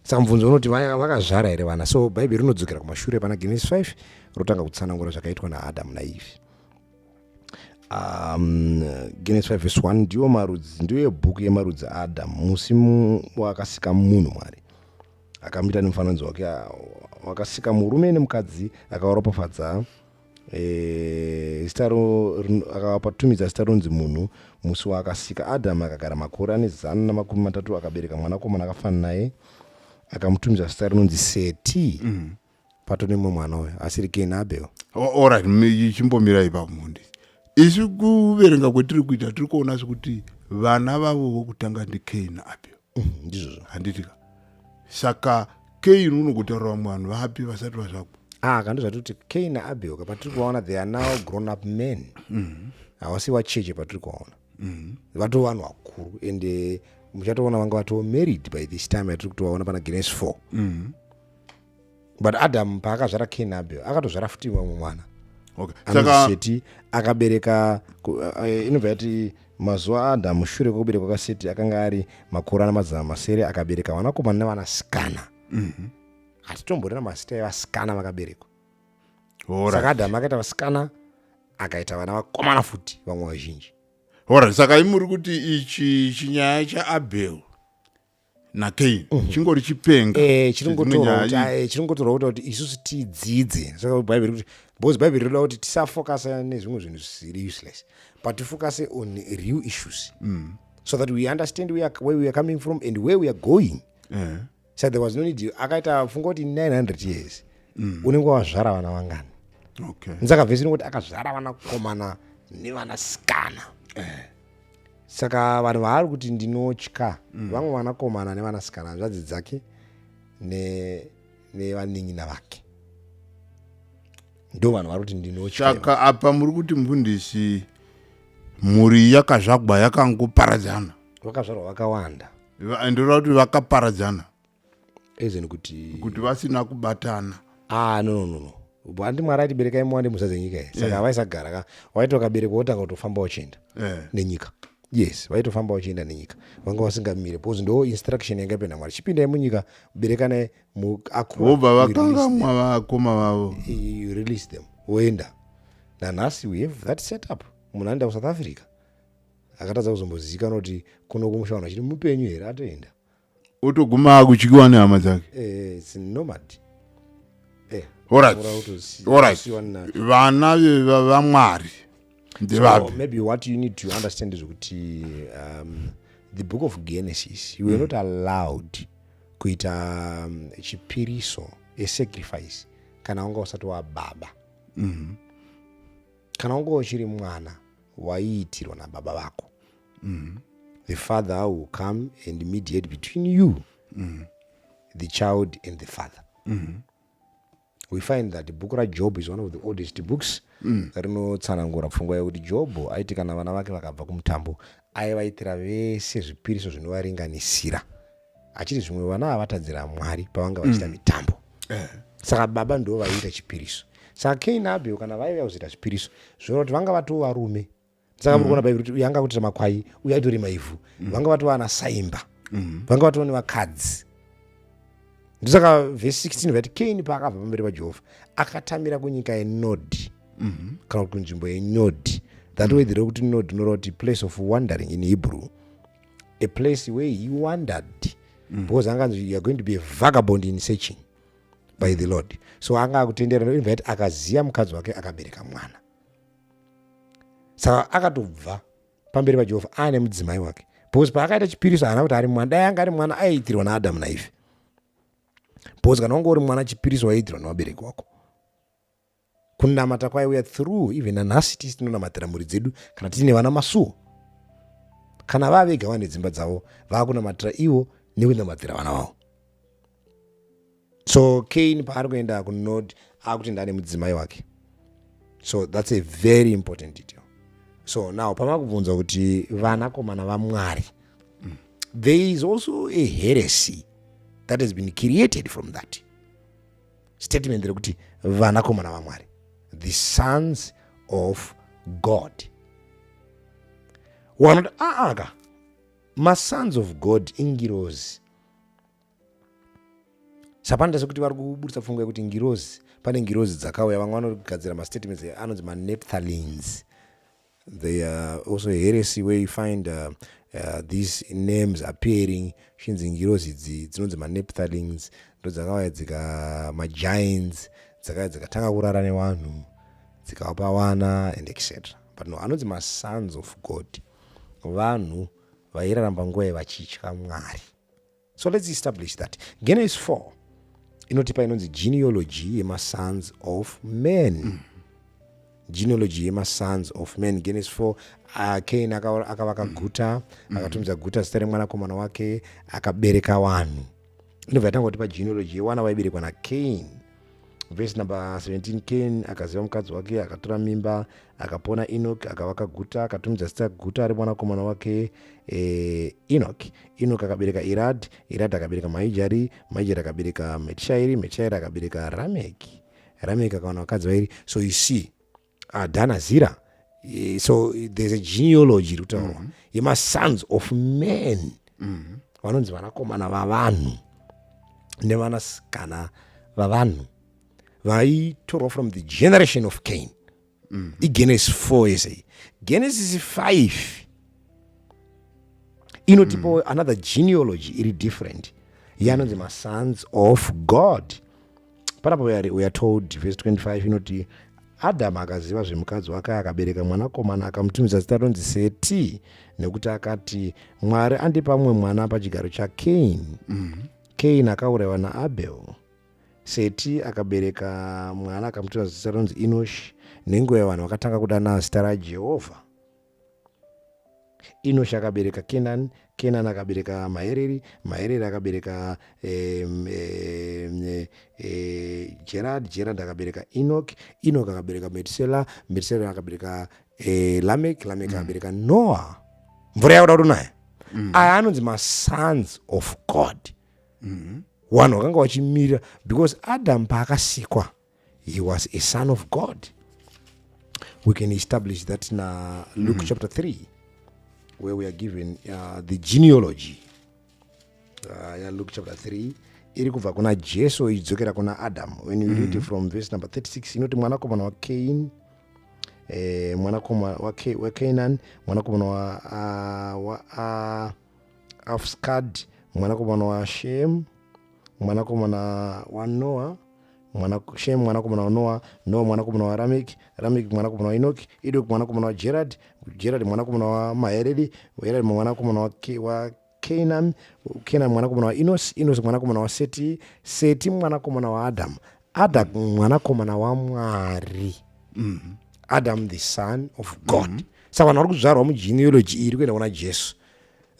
Saka mubvunzo unoti vakazvara here vana. So bhaibheri rinodzokera kumashure pana Genesis 5 rotanga kutsanangura zvakaitwa naAdamu naEvhi. Genesis 5 verse 1 ndiyo marudzi, ndiyo bhuku yemarudzi aAdamu. Musi wakasika munhu Mwari akamuita nemufananidzo wake, wakasika murume nemukadzi akawaropafadza, akawapatumidza zita ronzi munhu. Musi waakasika Adamu akagara makore ane 130 akabereka mwanakomana akafanana naye akamutumidza zita rinonzi Seti. Pato nemwe mwana uyo asiri Kaini naAbheri. Alright, chimbomira ipapo mundi. Isi kuverenga kwetiri kuita tiri kuona kuti vana vavo vokutanga ndi Kaini naAbheri. Ndizvo. Handitika. Saka Kaini unokutaura vanhu vapi vasati vazvakwa? Kandi zvatuti Kaini naAbheri patiri kuona they are now grown up men. Havasi vacheche patiri kuona. Vato vanhu vakuru ende muchatoona vanga vato married by this time yatiri kutovaona pana Genesis 4. But Adamu paakazvara Kaini naAbheri akatozvara futi mumwe mwana. Saka Seti akabereka inobva yati mazuva Adamu shure kwekubereka kwaSeti akanga ari makore ana mazana masere akabereka vanakomana nevanasikana. Hatitomborera mazita evasikana vakaberekwa. Saka Adamu akaita vasikana akaita vana vakomana futi vamwe vazhinji. Saka imuri kuti ichi chinyaya chaAbheri naKaini chingori chipenga. Chiringotorwa kuti isusu tidzidze. Saka Bhaibheri kuti because Bhaibheri rinoda kuti tisafocus nezvimwe zvinhu zvisiri useless, but to focus on real issues, so that we understand where we are coming from and where we are going. So there was no need. Akaita funga kuti 900 years unenge wazvara vana vangani. Saka vhesi inoti akazvara vanakomana nevanasikana. Saka vanhu vaari kuti ndinotya vamwe vanakomana nevanasikana hanzvadzi dzake nevanin'ina vake. Ndo vanhu vari kuti ndinotya. Saka apa muri kuti mufundisi mhuri yakazvagwa yakangoparadzana. Vakazvarwa vakawanda. Ndinoda kuti vakaparadzana. Ezeni kuti vasina kubatana. No. Handi Mwari atiberekai muwande muzadze nyika iyi. Saka havaisagara waiti wakaberekwa wotanga kutofamba uchienda nenyika. Yes, vaitofamba uchienda nenyika. Vanga vasingamire because ndo instruction yanga yapenda Mwari. Chipindai munyika berekanai muakura. Vobva vakangamwa vakoma vavo. You release them. Woenda. Nanhasi we have that set up. Munhu anoenda kuSouth Africa akatadza kuzombozivikanwa kuti kuno kumushawana chiri mupenyu here atoenda. Otoguma akuchikiwa nehama dzake. It's nomad. Alright. Vana vaMwari. So maybe what you need to understand is that the book of Genesis, you were not allowed kuita chipiriso, a sacrifice, kana unga usati wa baba. Kana unga uchiri mwana waiitirwa na baba vako. The father will come and mediate between you, the child and the father. We find that the book of Job is one of the oldest books. Rinotsanangura pfungwa yekuti Job aiti kana vana vake vakabva kumutambo aivaitira vese zvipiriso zvinovaringanisira, achiti zvimwe vana avatadzira Mwari pavanga vachiita mitambo. Saka baba ndo vaiita chipiriso. saka Cain naAbel kana vaiva kuzoita zvipiriso zvoona kuti vanga vatoo varume. Saka muri kuona bhaibheri kuti uyu anga kutira makwai uyu aitorima ivhu, vanga vatoo vana saimba, vanga vatoo nevakadzi. Ndosaka vhesi 16 vati Cain paakabva pamberi paJehovha akatamira kunyika yeNodhi, kana kuti kunzvimbo yeNodhi. That way the road to Nod noroti place of wandering in Hebrew, a place where he wandered, because you are going to be a vagabond in searching by the Lord. So anga kutendera invite akaziya mukadzi wake akabereka mwana. Saka akatobva pamberi paJehovha ane mudzimai wake, because paakaita chipiriso haana kuti ari mwana, dai anga ari mwana aiitirwa naAdamu naife, because kana wanga uri mwana chipiriso waiitirwa nevabereki wako. Kunamata kwaiuya through even nanhasi tisi tinonamatira mhuri dzedu kana tiine vana masuo, kana vavega vane dzimba dzavo vakunamatira ivo nekunamatira vana vavo. So Cain paari kuenda kuNod akutenda ane mudzimai wake. So that's a very important detail. So now pamakubvunza kuti vanakomana vaMwari, there is also a heresy that has been created from that statement rekuti vanakomana vaMwari, the sons of God. Wanoti aka masons of God ingirozi. Sapanda sekuti vari kubudisa pfungwa yekuti ngirozi, pane ngirozi dzakauya, vamwe vanogadzira mastatements anonzi manephthalines. They are also a heresy where you find these names appearing. Shinzi ngirozi idzi dzinonzi manephthalines ndo dzakauya dzika magiants dzakauya dzikatanga kurara nevanhu dzikavapa vana and etc. But no, anonzi masons of God, vanhu vairaramba nguva vachitya Mwari. So let's establish that. Genesis 4 inotipa inonzi genealogy yemasons of men. Genealogy yemasons of men. Genesis 4, Cain akavaka guta, akatumidza guta zita remwanakomana wake, akabereka vanhu. Inobva yatangotipa genealogy yewana vaiberekwa naCain. Verse number 17, Cain akaziva mukadzi wake, akatora mimba, akapona Enoch, akavaka guta, akatumidza zita guta remwanakomana wake Enoch. Enoch akabereka Irad, Irad akabereka Maijari, Maijari akabereka Metishairi, Metishairi akabereka Rameki, Rameki akawana vakadzi vairi. So you see, Dana Zira. So there's a genealogy yemasons of men, vanonzi vanakomana vavanhu nevanasikana vavanhu vaitorwa from the generation of Cain. Genesis 4 yesei. Genesis 5 inotipa another genealogy iri different yanonzi masons of God. Panapo we are told verse 25 inoti Adamu akaziva zvemukadzi wake akabereka mwanakomana akamutumidza zita ronzi Seti, nekuti akati Mwari andipa mumwe mwana pachigaro chaCain. Cain akaurayiwa naAbel. Seti akabereka mwana akamutumidza zita ronzi Enosh, nenguva yavanhu vakatanga kudana zita raJehovha. Enosh akabereka Kenan, Kenan akabereka Mahereri, Mahereri akabereka Gerard, Gerard akabereka Enoch, Enoch akabereka Metusela, Metusela akabereka Lamek, Lamek akabereka Noah. Mvura yauda naye. Aya anonzi masons of God. Vanhu vakanga vachimira, because Adam paakasikwa, he was a son of God. We can establish that in Luke chapter 3. Where we are given the genealogy. Luke chapter 3 iri kubva kuna Jesu idzokera kuna Adam. When you read it from verse number 36, inoti mwanakomana waCain, mwanakomana waCainan, mwanakomana wa Afskad, mwanakomana wa Shem, mwanakomana wa Noah, Shem mwanakomana wa Noah, Noah mwanakomana wa Ramek, Ramek mwanakomana wa Enoch, Enoch mwanakomana wa Gerard, Gerard mwanakomana wa Mahereri, Mahereri mwanakomana wa Kenan, Kenan mwanakomana wa Enos, Enos mwanakomana wa Seti, Seti mwanakomana wa Adam, Adam mwanakomana wa Mwari. Adam the son of God. Saka vanhu vari kuzvarwa mugenealogy iri kuenda kuna Jesu,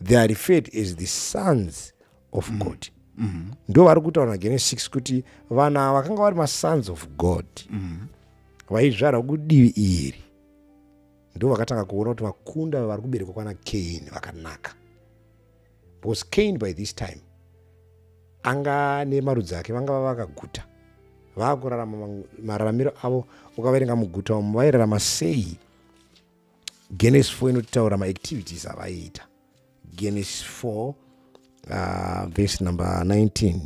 they are referred as the sons of God. Ndo vari kutaura Genesis 6 kuti vana vakanga vari masons of God vaizvarwa kudivi iri ndo vakatanga kuona kuti vakunda vari kuberekwa kwana Cain vakanaka, because Cain by this time anga nemarudzi ake vanga vakaguta, vakurarama mararamiro avo ukavaverenga muguta umu vairarama sei. Genesis 4 inotaura maactivities avaiita. Genesis 4 verse number 19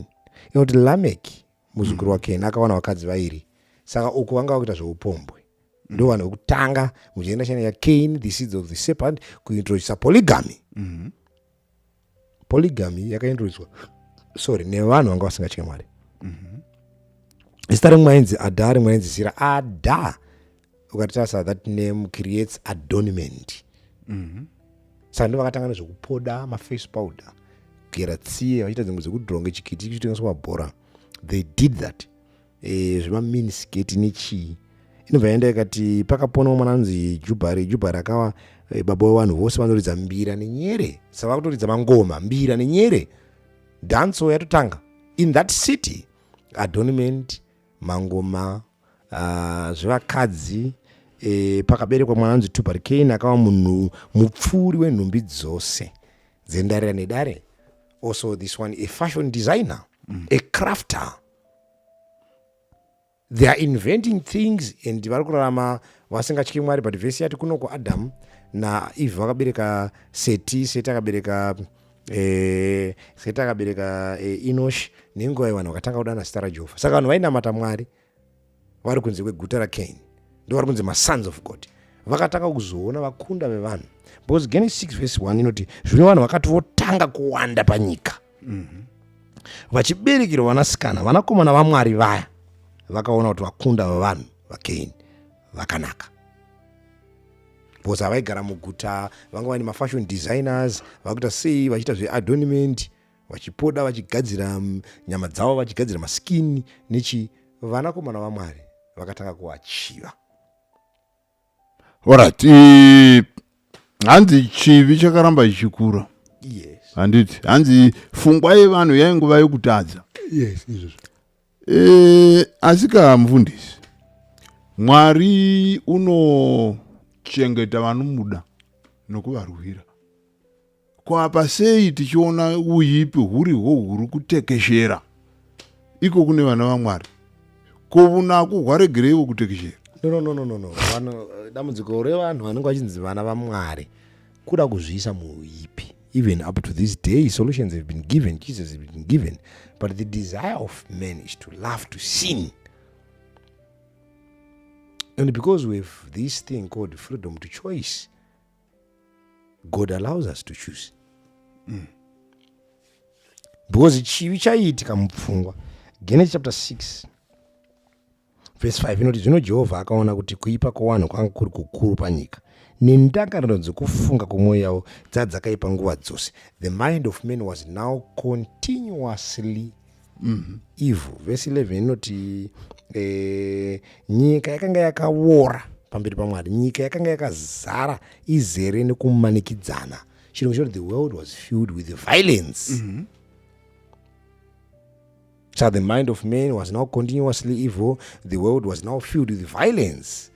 inoti Lameki muzukuru waKeni akawana vakadzi vairi, saka uku vanga vakuita zveupombwe. Ndo vanhu vekutanga mugeneration yaKain, the seeds of the serpent, kuintroducisa polygamy. Polygamy yakaintroducwa nevanhu vanga vasingatye Mwari. Zita rimwe ainzi Adha, rimwe ainzi Zira. Adha ukatarisa that name creates adornment. Saka ndo vakatanga nezvekupoda maface powder, kugera tsiye, vachiita dzimwe dzekudhironga chikiti chichitengeswa mabhora. They did that. Zvemaminisketi nechii. Inobva yaenda ikati pakaponawo mwana anzi Jubhari akawa baba wevanhu vose vanoridza mbira nenyere. Saka vakutoridza mangoma, mbira nenyere. Danso yatotanga in that city. Adornment, mangoma, zvevakadzi. Pakaberekwa mwana anzi Tubal-Cain akawa munhu mupfuri wenhumbi dzose dzendarira nedare. Also this one a fashion designer, a crafter. They are inventing things and vari kurarama vasingatyi Mwari. But vhesi yati kunoko Adam naEve vakabereka Seti akabereka Enosh. Nenguva vanhu vakatanga kudana zita raJehovha. Saka vanhu vainamata Mwari vari kunze kweguta raKain, ndo vari kunze masons of God. Vakatanga kuzoona vakunda vevanhu, because Genesis 6 verse 1 inoti zvino vanhu vakati votanga kuwanda panyika, vachiberekirwa vanasikana vanakomana vaMwari vaya vakaona kuti vakunda vevanhu vaKain vakanaka, because havaigara muguta. Vanga vane mafashion designers vakuita sei vachiita zveadornment, vachipoda, vachigadzira nyama dzavo, vachigadzira maskini nechi. Vanakomana vaMwari vakatanga kuvachiva. Alright, hanzi chivi chakaramba chichikura. Yes. Handiti hanzi pfungwa yevanhu yainguva yekutadza. Yes, izvozvo. Asika mufundisi, Mwari unochengeta vanomuda nokuvarwira. Kwapa sei tichiona uyipi huriho huri kutekeshera iko kune vana vaMwari? Kovunako hwaregereiwo kutekeshera? No. Dambudziko revanhu vanenge vachinzi vana vaMwari kuda kuzviisa muuipi. Even up to this day, solutions have been given, Jesus has been given, but the desire of man is to love to sin. And because we have this thing called freedom to choice, God allows us to choose. Because chivi chaitika mupfungwa. Genesis chapter 6 verse 5 inoti zvino Jehovha akaona kuti kuipa kwowanhu kwanga kuri kukuru panyika, nendangariro dzokufunga kwomwoyo yavo dzakaipa nguva dzose. The mind of man was now continuously evil. Verse 11 inoti nyika yakanga yakaora pamberi paMwari, nyika yakanga yakazara izere nekumanikidzana. Chirungu choti the world was filled with violence. So the mind of man was now continuously evil. The world was now filled with violence.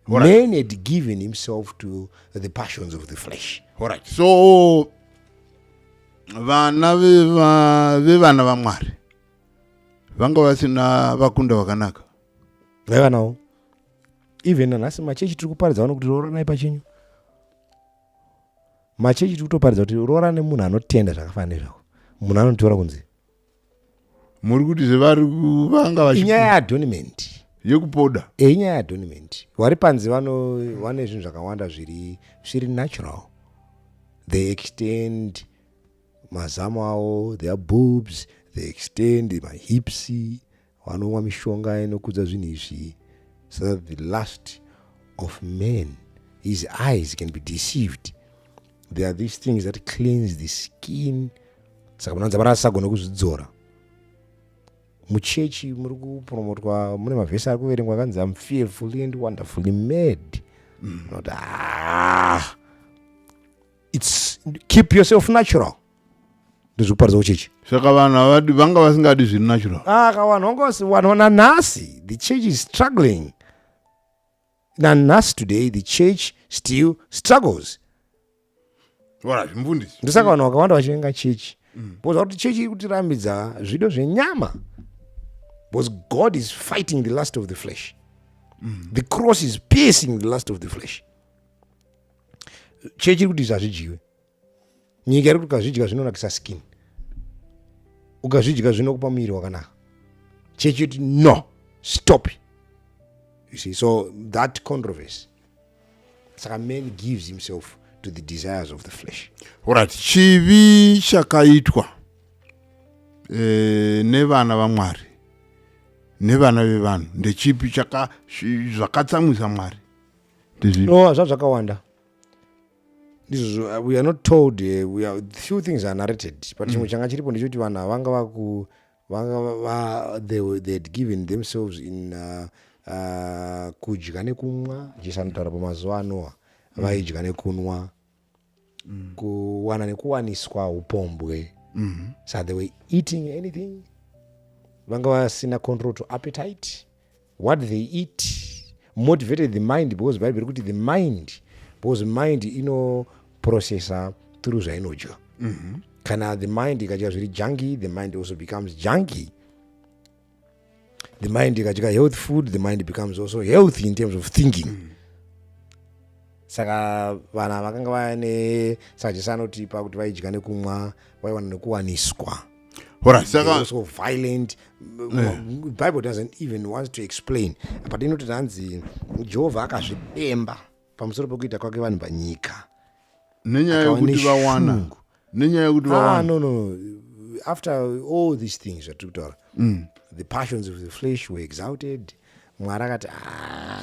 Man had given himself to the passions of the flesh. Alright. So vana vevana vaMwari vanga vasina vakunda vakanaka. Vaiva nawo. Even nanhasi machechi tiri kuparidza vanhu kuti rooranai pachenyu. Machechi tiri kutoparidza kuti roora nemunhu anotenda zvakafanana nezvako. Munhu anotora kunze. Muri kuti zvevari vanga vachi inyaya yaadornment yekupoda. Inyaya yaadornment. Vari panze vane zvinhu zvakawanda zviri natural. They extend mazamu avo, their boobs, they extend my hips, vanomwa mishonga inokudza zvinhu izvi, so that the lust of men, his eyes can be deceived. There are these things that cleanse the skin. Saka munanza varasagona kuzvidzora. Muchechi muri kupromotwa mune mavhesi ari kuverengwa akanzi I'm fearfully and wonderfully made. Not it's keep yourself natural. Ndizvoparidza uchechi. Saka vanhu vanga vasingadi zviri natural. Vanhu nanhasi the church is struggling. Nanhasi today the church still struggles. Alright, mufundisi. Ndosaka vanhu vakawanda vachivenga chechi. Bozva kuti chechi iri kutirambidza zvido zvenyama. because God is fighting the lust of the flesh. The cross is piercing the lust of the flesh. Chechi kuti zvazvidyiwe, nyika iri kuti ukazvidya zvinonakisa skin, ukazvidya zvinokupa muviri wakanaka. Chechi kuti no, stop. You see, so that controversy. Saka man gives himself to the desires of the flesh. Alright, chivi chakaitwa nevana vaMwari nevana vevanhu ndechipi zvakatsamwisa Mwari? No, zvakawanda. We are not told, few things are narrated, but chimwe changa chiripo ndechoti vanhu they had given themselves in kudya nekumwa. Jesu anotaura pamazuva aNoa, vaidya nekunwa, kuwana nekuwaniswa upombwe. So they were eating anything. Vanga vasina control to appetite. What they eat motivated the mind, because Bible kuti the mind, because mind processor through zvainodya. Kana the mind ikadya zviri junky, the mind also becomes junky. The mind ikadya health food, the mind becomes also healthy in terms of thinking. Saka vana vakanga vane sajesanoti pakuti vaidya nekumwa, vaiwana nekuwaniswa. They're also violent. Bible doesn't even want to explain. But inoti hanzi Jehovha akazvidemba pamusoro pekuita kwake vanhu panyika. Nenyaya yekuti vawana. No. After all these things that took the passions of the flesh were exalted. Mwari akati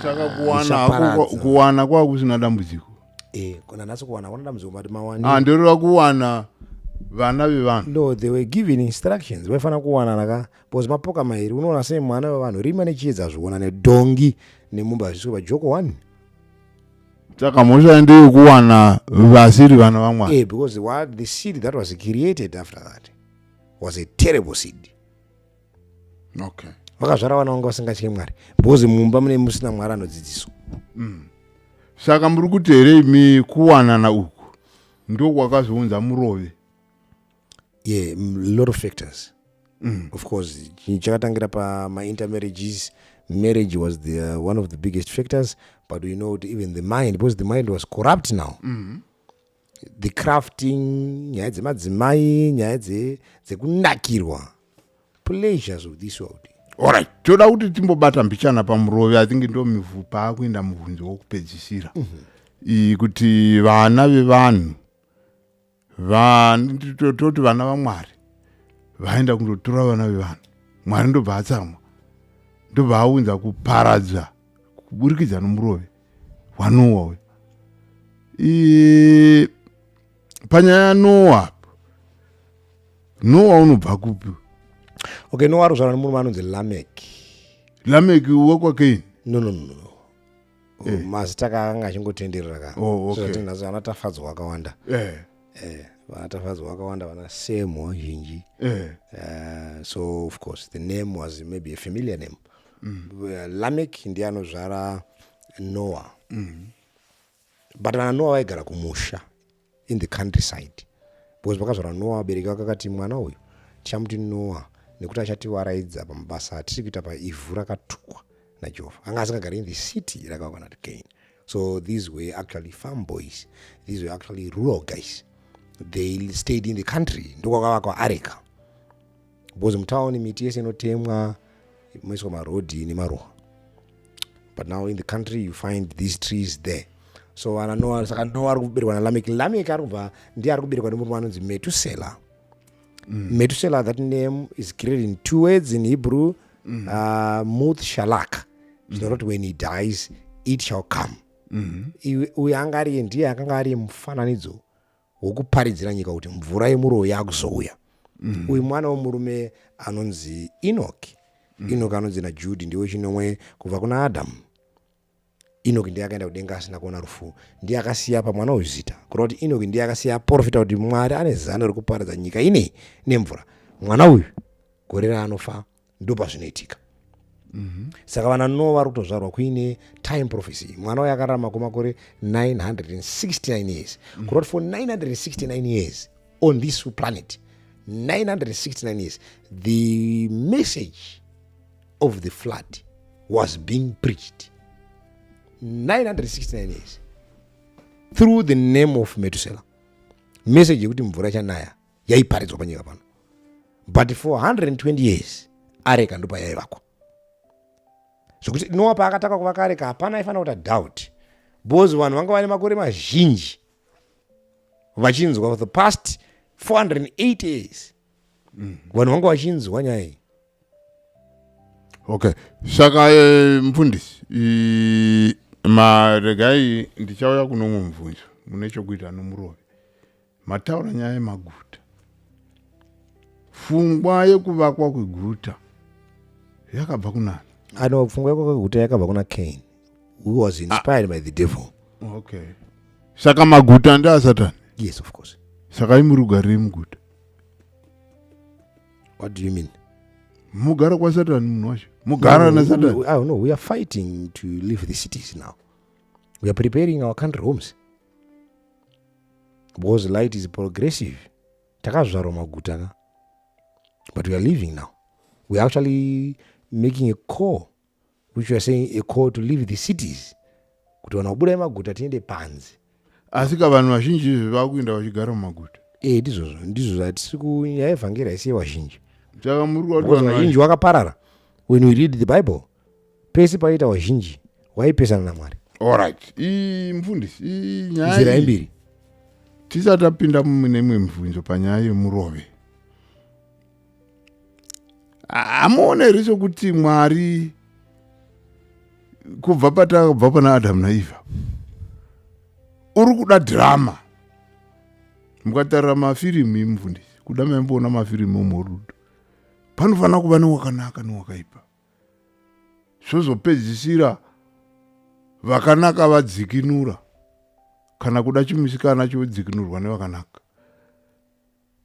saka kuwana kwakusina dambudziko. Kuna naso kuwana kuna dambudziko but mawani. Ndoreva kuwana vana vevanhu. No, they were given instructions. Vaifana kuwana naka because mapoka mairi unoona sei mwana wevanhu rima nechiedza zviona nedongi nemumba zvisova joko 1. Saka mhosva ndeyekuwana vasiri vana vaMwari. Because the seed that was created after that was a terrible seed. Okay. Vakazvara vana vanga vasingatyi Mwari because mumba mune musina Mwari anodzidziswa. Saka muri kuti here imi kuwanana uku ndokwakazounza Murove. A lot of factors. Of course, chakatangira pa my intermarriages. Marriage was one of the biggest factors, but we know even the mind, because the mind was corrupt now. The crafting, nyaya dzemadzimai, nyaya dzekunakirwa, pleasures of this world. Alright, toda kuti timbobata mbichana paMurove. I think ndo mivhupa akuenda mubvunzo wokupedzisira. Kuti vana vevanhu toti vana vaMwari vaenda kundotora vana vevanhu, Mwari ndobva atsamwa, ndobva aunza kuparadza kuburikidza noMurove waNoa. Panyaya yaNoa, Noa unobva kupi? Okay, Noa arozvarwa nemunhu anonzi Lameki wekwakei? No. Mazita akanga achingotenderera ka. Okay. So tinazo anatafadzwa akawanda. Vanatafadzwa vakawanda vana Sem vazhinji. So of course the name was maybe a familiar name. Lamech ndiye anozvara Noah. But Noah vaigara kumusha in the countryside. Because vakazvara Noah vabereki vakati mwana uyu tichamuti Noah nekuti achatiwaraidza pamabasa atiri kuita paivhu rakatukwa naJehovha. Anga asingagari in the city rakavakwa naCain. So these were actually farm boys. These were actually rural guys. They stayed in the country. Ndokwakavakwa areka. Because mutaoni miti yese inotemwa moiswa marodhi nemaruwa. But now in the country you find these trees there. So Noah, saka Noah ari kuberekwa naLameki. Lameki arikubva ndiye ari kuberekwa nemunhu anonzi Metusela. Metusela, that name is created in 2 words in Hebrew. Muth Shalak. So that when he dies, it shall come. Uyu anga ari ndiye akanga ari mufananidzo wokuparidzira nyika kuti mvura yemurove yakuzouya. Uyu mwana womurume anonzi Enoki. Enoki anonzi naJudhi ndiwe chinomwe kubva kuna Adamu. Enoki ndiye akaenda kudenga asina kuona rufu. Ndiye akasiya pa mwana wezita. Kuroti Enoki ndiye akasiya profita kuti Mwari ane zano rekuparadza nyika ine nemvura. Mwana uyu gore raanofa ndopa zvinoitika. Saka vana Noa vari kutozvarwa kuine time prophecy. Mwana uyu akararama kwemakore 969 years. Kuroti for 969 years on this planet, 969 years, the message of the flood was being preached 969 years through the name of Methuselah. Message yekuti mvura ichanaya yaiparidzwa panyika pano, but for 120 years areka ndopa yaivakwa. Zvokuti Noah paakataka kuvaka areka hapana aifanira kuti doubt, because vanhu vanga vane makore mazhinji vachinzwa for the past 480 years vanhu vanga vachinzwa nyaya iyi. Okay, saka mfundisi maregai ndichauya kuno mumvunzo mune chokuita noMurove. Mataura nyaya yemaguta, pfungwa yekuvakwa kweguta yakabva kunani? Ano pfungwa kweguta yakabva kuna Cain, who was inspired by the devil. Okay, saka maguta ndeasatani? Yes, of course. Saka imurugarei muguta? What do you mean? Mugara kwa Satani munhu wacho? Mugara na Satani? I don't know. We are fighting to leave the cities now. We are preparing our country homes. Because light is progressive. Takazvaro maguta. But we are leaving now. We are actually making a call, which we are saying a call to leave the cities. Kuti vanabuda maguta tiende panzi. Asika vanhu vazhinji vakuenda vachigara mumaguta. Ndizvo zvatiri kunyaya yevhangeri haisiye vazhinji. Saka muri kuti vazhinji vakaparara. When we read the Bible, pese paita vazhinji vaipesana naMwari. Alright, mfundisi nzira mbiri. Tisati tapinda nemwe mibvunzo panyaya yeMurove. Hamuoneri sokuti Mwari kubva pana Adamu naEvha uri kuda drama. Mukatarira mafirimu emufundisi, kuda maimboona mafirimu omurudo, panofanira kuva newakanaka newakaipa. Zvozopedzisira vakanaka vadzikinura kana kuda chimusikana chodzikinurwa nevakanaka.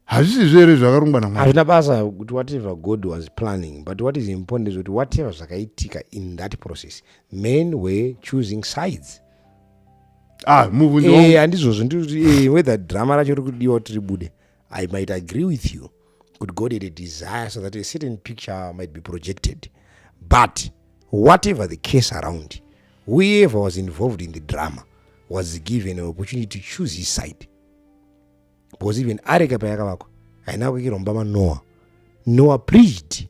Hazvisizvo here zvakarongwa naMwari? Hazvina basa kuti whatever God was planning, but what is important is kuti whatever zvakaitika in that process, men were choosing sides. Handizvozvo ndiri whether drama racho riri kudiwa kuti ribude. I might agree with you. Could God had a desire so that a certain picture might be projected. But whatever the case around, whoever was involved in the drama was given an opportunity to choose his side. Because even areka payakavakwa haina kukirombama Noah. Noah preached.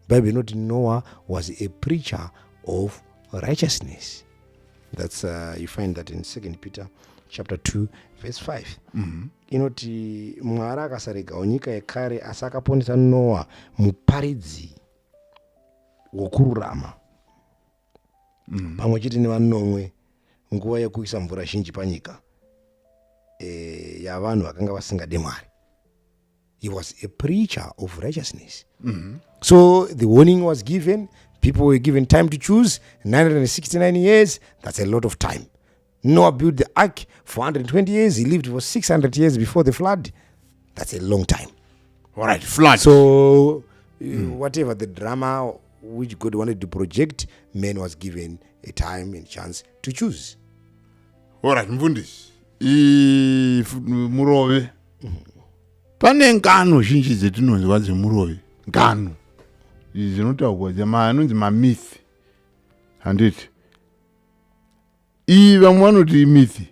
Bible not Noah was a preacher of righteousness. That's you find that in 2 Peter chapter 2 verse 5. Inoti Mwari akasaregawo nyika yekare asi akaponesa Noah muparidzi wokururama. Pamwe chete nevanomwe nguva yekuisa mvura zhinji panyika yavanhu vakanga vasingade Mwari. He was a preacher of righteousness. So the warning was given. People were given time to choose. 969 years, that's a lot of time. Noah built the ark for 120 years. He lived for 600 years before the flood. That's a long time. All right, flood. So whatever the drama which God wanted to project, man was given a time and chance to choose. All right, mfundisi. Murove. Pane ngano zhinji dzetinonzwa dzeMurove. Ngano. Dzinotaurwa anonzi mamithi. Handiti. Vamwe vanoti mithi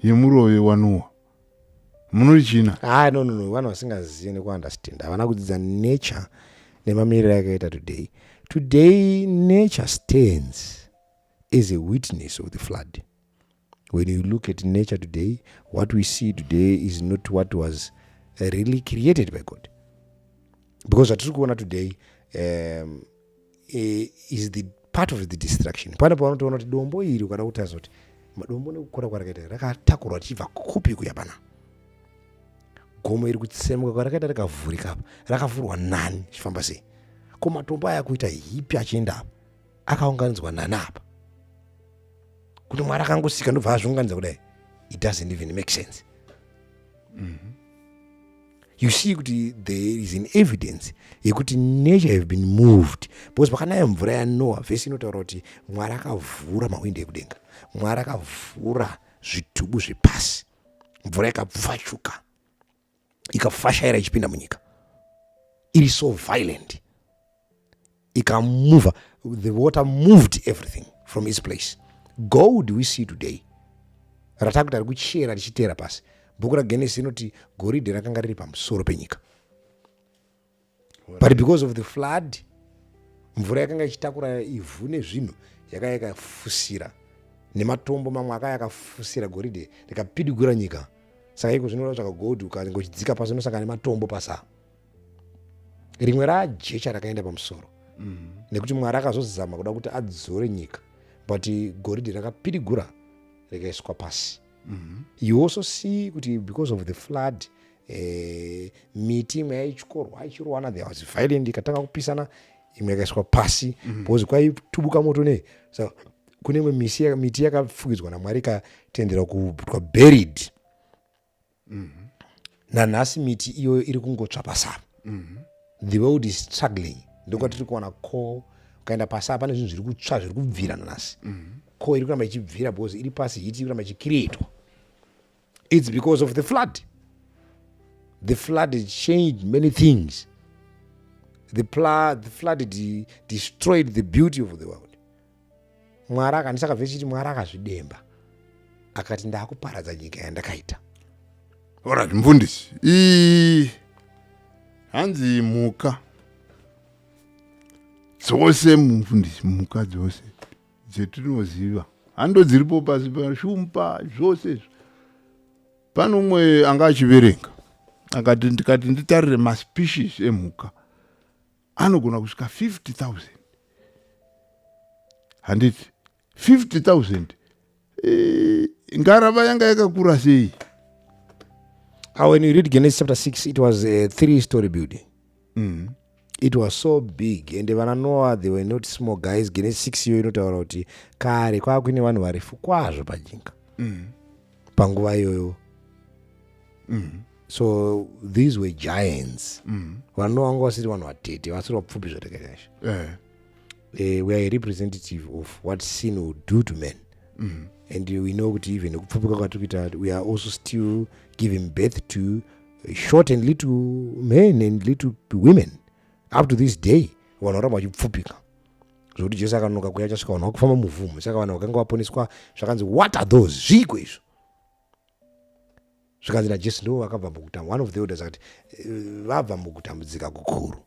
yeMurove waNoah. Munoti china? No. Vanhu vasingazivi nekuunderstand. Havana kudzidza nature nemamiriro yakaita today. Today, nature stands as a witness of the flood. When you look at nature today, what we see today is not what was really created by God. Because what we see today is the part of the destruction. Pana paunotoona kuti dombo iri ukada kutaza kuti madombo nekukura kwarakaita rakatakurwa tichibva kupi kuya pana. Gomo iri kutsemuka kwarakaita rakavhurika apa rakavhurwa nani chifamba sei. Ko matombo aya kuita hipi achienda apa akaunganidzwa nani apa. Kuti Mwari akangosika ndobva azviunganidza kudai. It doesn't even make sense. You see kuti there is an evidence yekuti nature have been moved. Because pakanaya mvura yaNoah, vhesi inotaura kuti Mwari akavhura mawindo ekudenga. Mwari akavhura zvitubu zvepasi. Mvura ikapfashuka ikafashaira ichipinda munyika. It is so violent. ikamove, the water moved everything from its place. Gold we see today ratakuti ari kuchera richiteera pasi. Bhuku raGenesis inoti goridhe rakanga riri pamusoro penyika, but because of the flood, mvura yakanga ichitakura ivhu nezvinhu yakanga yakafusira, nematombo mamwe akanga yakafusira goridhe rikapidigura nyika. Saka iko zvinoda kutsvaka gold ukangochidzika pasi unosangana nematombo pasa. Rimwe rajecha rakaenda pamusoro nekuti Mwari akazozama kuda kuti adzore nyika, but goridhe rakapidigura rikaiswa pasi. You also see kuti because of the flood, miti imwe yaichirwana, there was violent, ikatanga kupisana, imwe yakaiswa pasi because kwaitubuka moto ne. So kune imwe miti yakafukidzwa naMwari ikatendera kubva buried. Nanhasi miti iyo iri kungotsva pasa. The world is struggling. Ndiko tiri kuona ko ukaenda pasi apa nezvinhu zviri kutsva zviri kubvira nanhasi. Ko iri kuramba ichibvira because iri pasi, hiti iri kuramba ichicreatwa. It's because of the flood. The flood changed many things. The flood destroyed the beauty of the world. Mwari akandisaka vhechiti Mwari akazvidemba akati ndakuparadza nyika yandakaita. Alright, mfundisi, hanzi mhuka dzose, mufundisi, mhuka dzose dzetinoziva hando dziripo pasi pashumpa zvose. Pano umwe anga achiverenga akati ndikati nditarire maspecies emhuka anogona kusvika 50,000. Handiti 50,000 ngarava yanga yakakura sei? When you read Genesis chapter 6, it was a 3-story building. It was so big, and vana Noah, they were not small guys. Genesis 6 yo inotaura kuti kare kwakuine vanhu varefu kwazvo panyika panguva iyoyo. So these were giants. Vana Noah vanga vasiri vanhu vatete, vasiri vapfupi zvatakanyasha. We are a representative of what sin will do to men. And we know that even we are also still giving birth to short and little men and little women. Up to this day, vanoramba vachipfupika. Zvokuti Jesu akanonoka kuya chasvika vanhu vakufamba muvhumu. Saka vanhu vakanga vaponeswa zvakanzi what are those? Zviko izvo. Zvikanzi naJesu ndo vakabva mukutambudzika. One of the elders akati vabva mukutambudzika kukuru.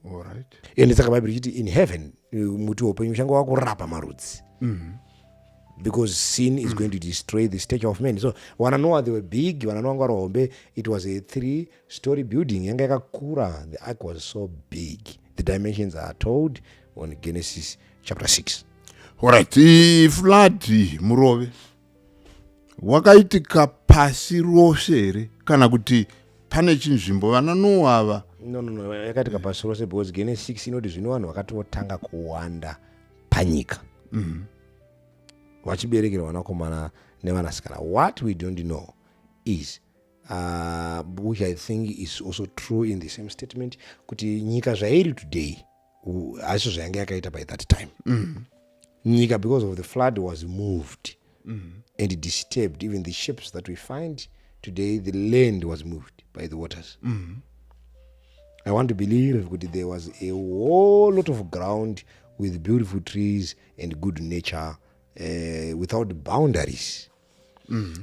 Alright. And saka Bible ichiti in heaven muti woupenyu uchanga wakurapa marudzi. Because sin is going to destroy the stature of men. So vana Noah, they were big. Vana Noah vanga varombe. It was a 3-story building. Yanga yakakura. The ark was so big. The dimensions are told on Genesis chapter 6. Alright, flood Murove wakaitika pasi rose here kana kuti pane chinzvimbo vana Noah ava? No, yakaitika pasi rose because Genesis 6 inoti zvino vanhu vakatotanga kuwanda panyika. Vachiberekera vanakomana nevanasikana. What we don't know is which I think is also true in the same statement, kuti nyika zvairi today hazvo zvayanga yakaita by that time. Nyika, because of the flood, was moved and disturbed. Even the ships that we find today, the land was moved by the waters. I want to believe that there was a whole lot of ground with beautiful trees and good nature, without boundaries.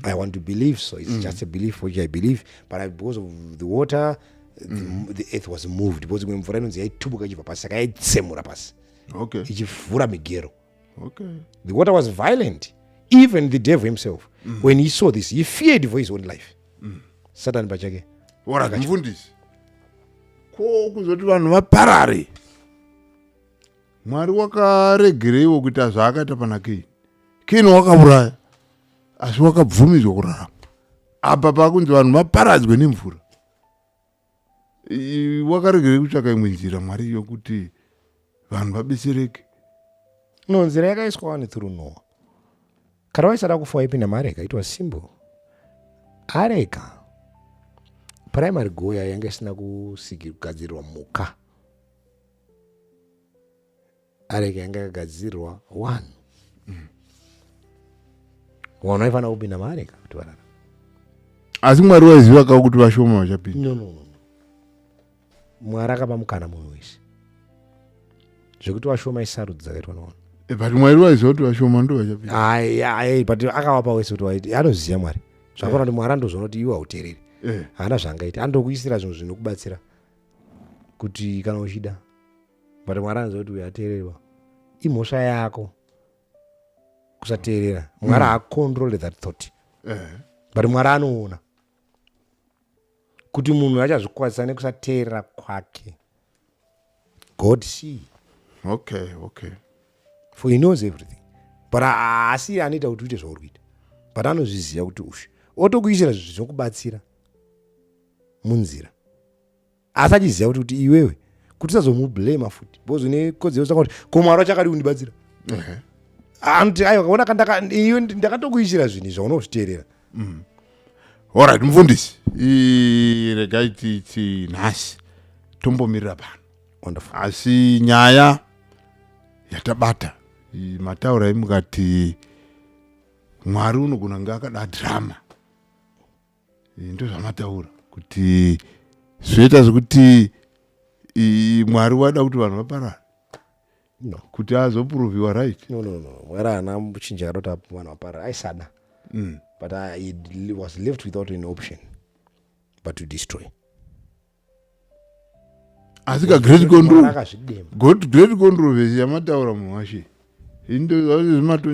I want to believe so. It's just a belief which I believe, but because of the water, the earth was moved. Because when Mvura Yemurove yaitubuka ichibva pasi, saka yaitsemura pasi. Okay. Ichivhura migero. Okay. The water was violent. Even the devil himself, when he saw this, he feared for his own life. Satan pachake. Ora mfundisi. Ko kuzoti vanhu vaparare. Mwari wakaregereiwo kuita zvaakaita pana Kaini. Kaini wakauraya, asi wakabvumidzwa kurarama. Apa pakunzi vanhu vaparadzwe nemvura. Wakaregerei kutsvaka imwe nzira Mwari yokuti vanhu vabetsereke? No, nzira yakaiswa ni through Noah. Kana waisada kufa waipinda mareka, it was simple. Areka, primary goal yanga isina kugadzirirwa muka. Areka yanga yakagadzirwa one. Vanhu vaifana kupinda mareka kuti varara. Asi Mwari waiziva kawo kuti vashoma vachapinda. No. Mwari akapa mukana munhu wese. zvekuti washoma isarudzi dzakaitwa navanhu. But Mwari waiziva kuti vashoma ndo vachapinda. But akavapa wese kuti waiti anoziva Mwari. Zvakona kuti Mwari andozoona kuti iwe hauteereri. Haana zvangaita. Anokuisira zvinhu zvinokubatsira kuti kana uchida. But Mwari anoziva kuti uyu ateereriwa. Imhosva yako kusateerera. Mwari hacontrol that thought. But Mwari anoona kuti munhu achazvikwazisa nekusateerera kwake. God see. Okay. For he knows everything. But asi anoita kuti uite zvauri kuita. But anozviziva kuti ushe. Otokuisira zvinokubatsira munzira. Asi achiziva kuti iwewe kuti usazomublame futi. Because une kodzero kuti ko Mwari achakadi kundibatsira. Anoti aiwa kaona iwe ndakatokuisira zvinhu zvaunozviteerera. Alright, mufundisi. Regai titi nhasi tombomirira pano. Wonderful. Asi nyaya yatabata mataura mukati Mwari unogona kunge akada drama. Ndo zvamataura kuti zvoita zvekuti Mwari wada kuti vanhu vaparara. No. Kuti azopuruviwa right. No. Mwari haana muchinja kuti vanhu vaparara. Aisada. But he was left without an option but to destroy. Asika great controversy yamataura muwashe.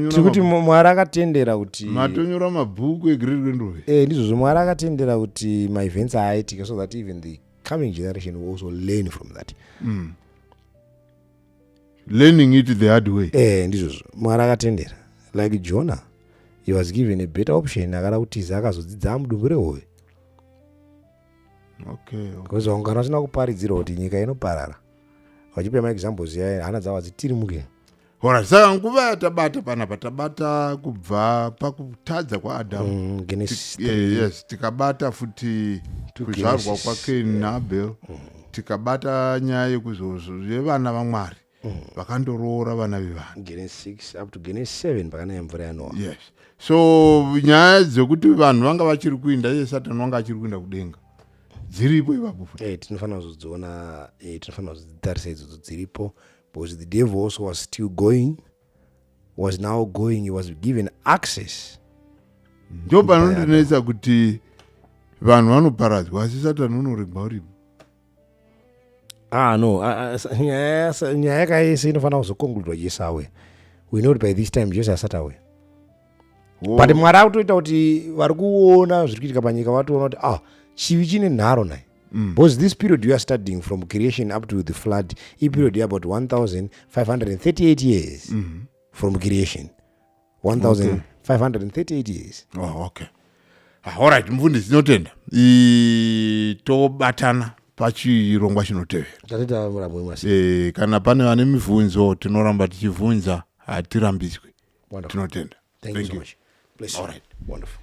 Tikuti Mwari akatendera kuti matonyora mabhuku egreat controversy. Ndizvo Mwari akatendera kuti ma-events aitika so that even the coming generation will also learn from that. Learning it the hard way. Ndizvo Mwari akatendera. Like Jonah, he was given a better option. Akada kutiza akazodzidza mudumbu rehove. Because ungano asina kuparidzirwa kuti nyika inoparara. Wachipa ma-examples hana dzavo dzitirimuke. Alright, saka nguva yatabata panapa tabata kubva pakutadza kwaAdamu. Yes, tikabata futi kuzvarwa kwaKaini naAbel. Tikabata nyaya yevana vaMwari vakandoroora vana vevanhu. Genesis 6 up to Genesis 7 pakanaya mvura yaNoa. Yes. So nyaya dzekuti vanhu vanga vachiri kuinda iye Satani vanga achiri kuinda kudenga dziripo ipapo. Tinofanira kudziona, tinofanira kudzitarisa idzodzo dziripo. Because the devil also was still going, was now going, he was given access. Ndio panondinetsa kuti vanhu vanoparadzwa asi Satani unoregwa uripo. No, nyaya yakaise inofanira kuzokonkludwa Jesawe. We know by this time Jesus asati away. But Mwari akutoita kuti vari kuona zviri kuitika panyika vatoona kuti chivi chine nharo naye. Because this period we are studying from creation up to the flood, a period about 1,538 years from creation. 1,538 years. Okay. Alright, mufundisi tinotenda. Tobatana pachirongwa chinotevera. Tatita Murambwi Masinire. Kana pane vane mibvunzo tinoramba tichibvunza hatirambiswe. Tinotenda. Thank you so much. Bless you. Alright. Wonderful.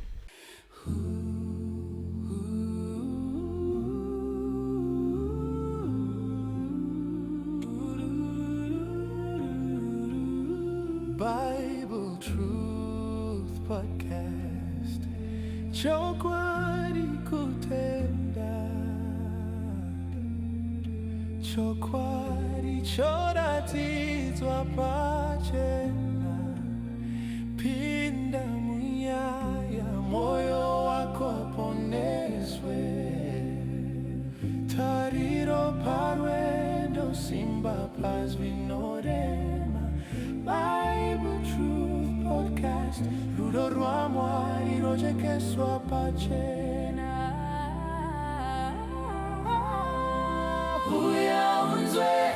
Bible Truth Podcast. Chokwadi kutenda. Chokwadi choratizwa pachena. Pinda muyaya moyo wako poneswe. Tariro parwendo simba pazvinorema. Bible Truth Podcast. Rudo rwa Mwari rojekeswa pachena. Uya unzwe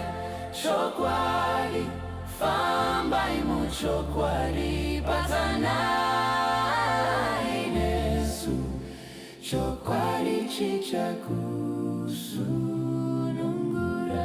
chokwadi. Famba imuchokwadi. Patana inesu chokwadi chichaku.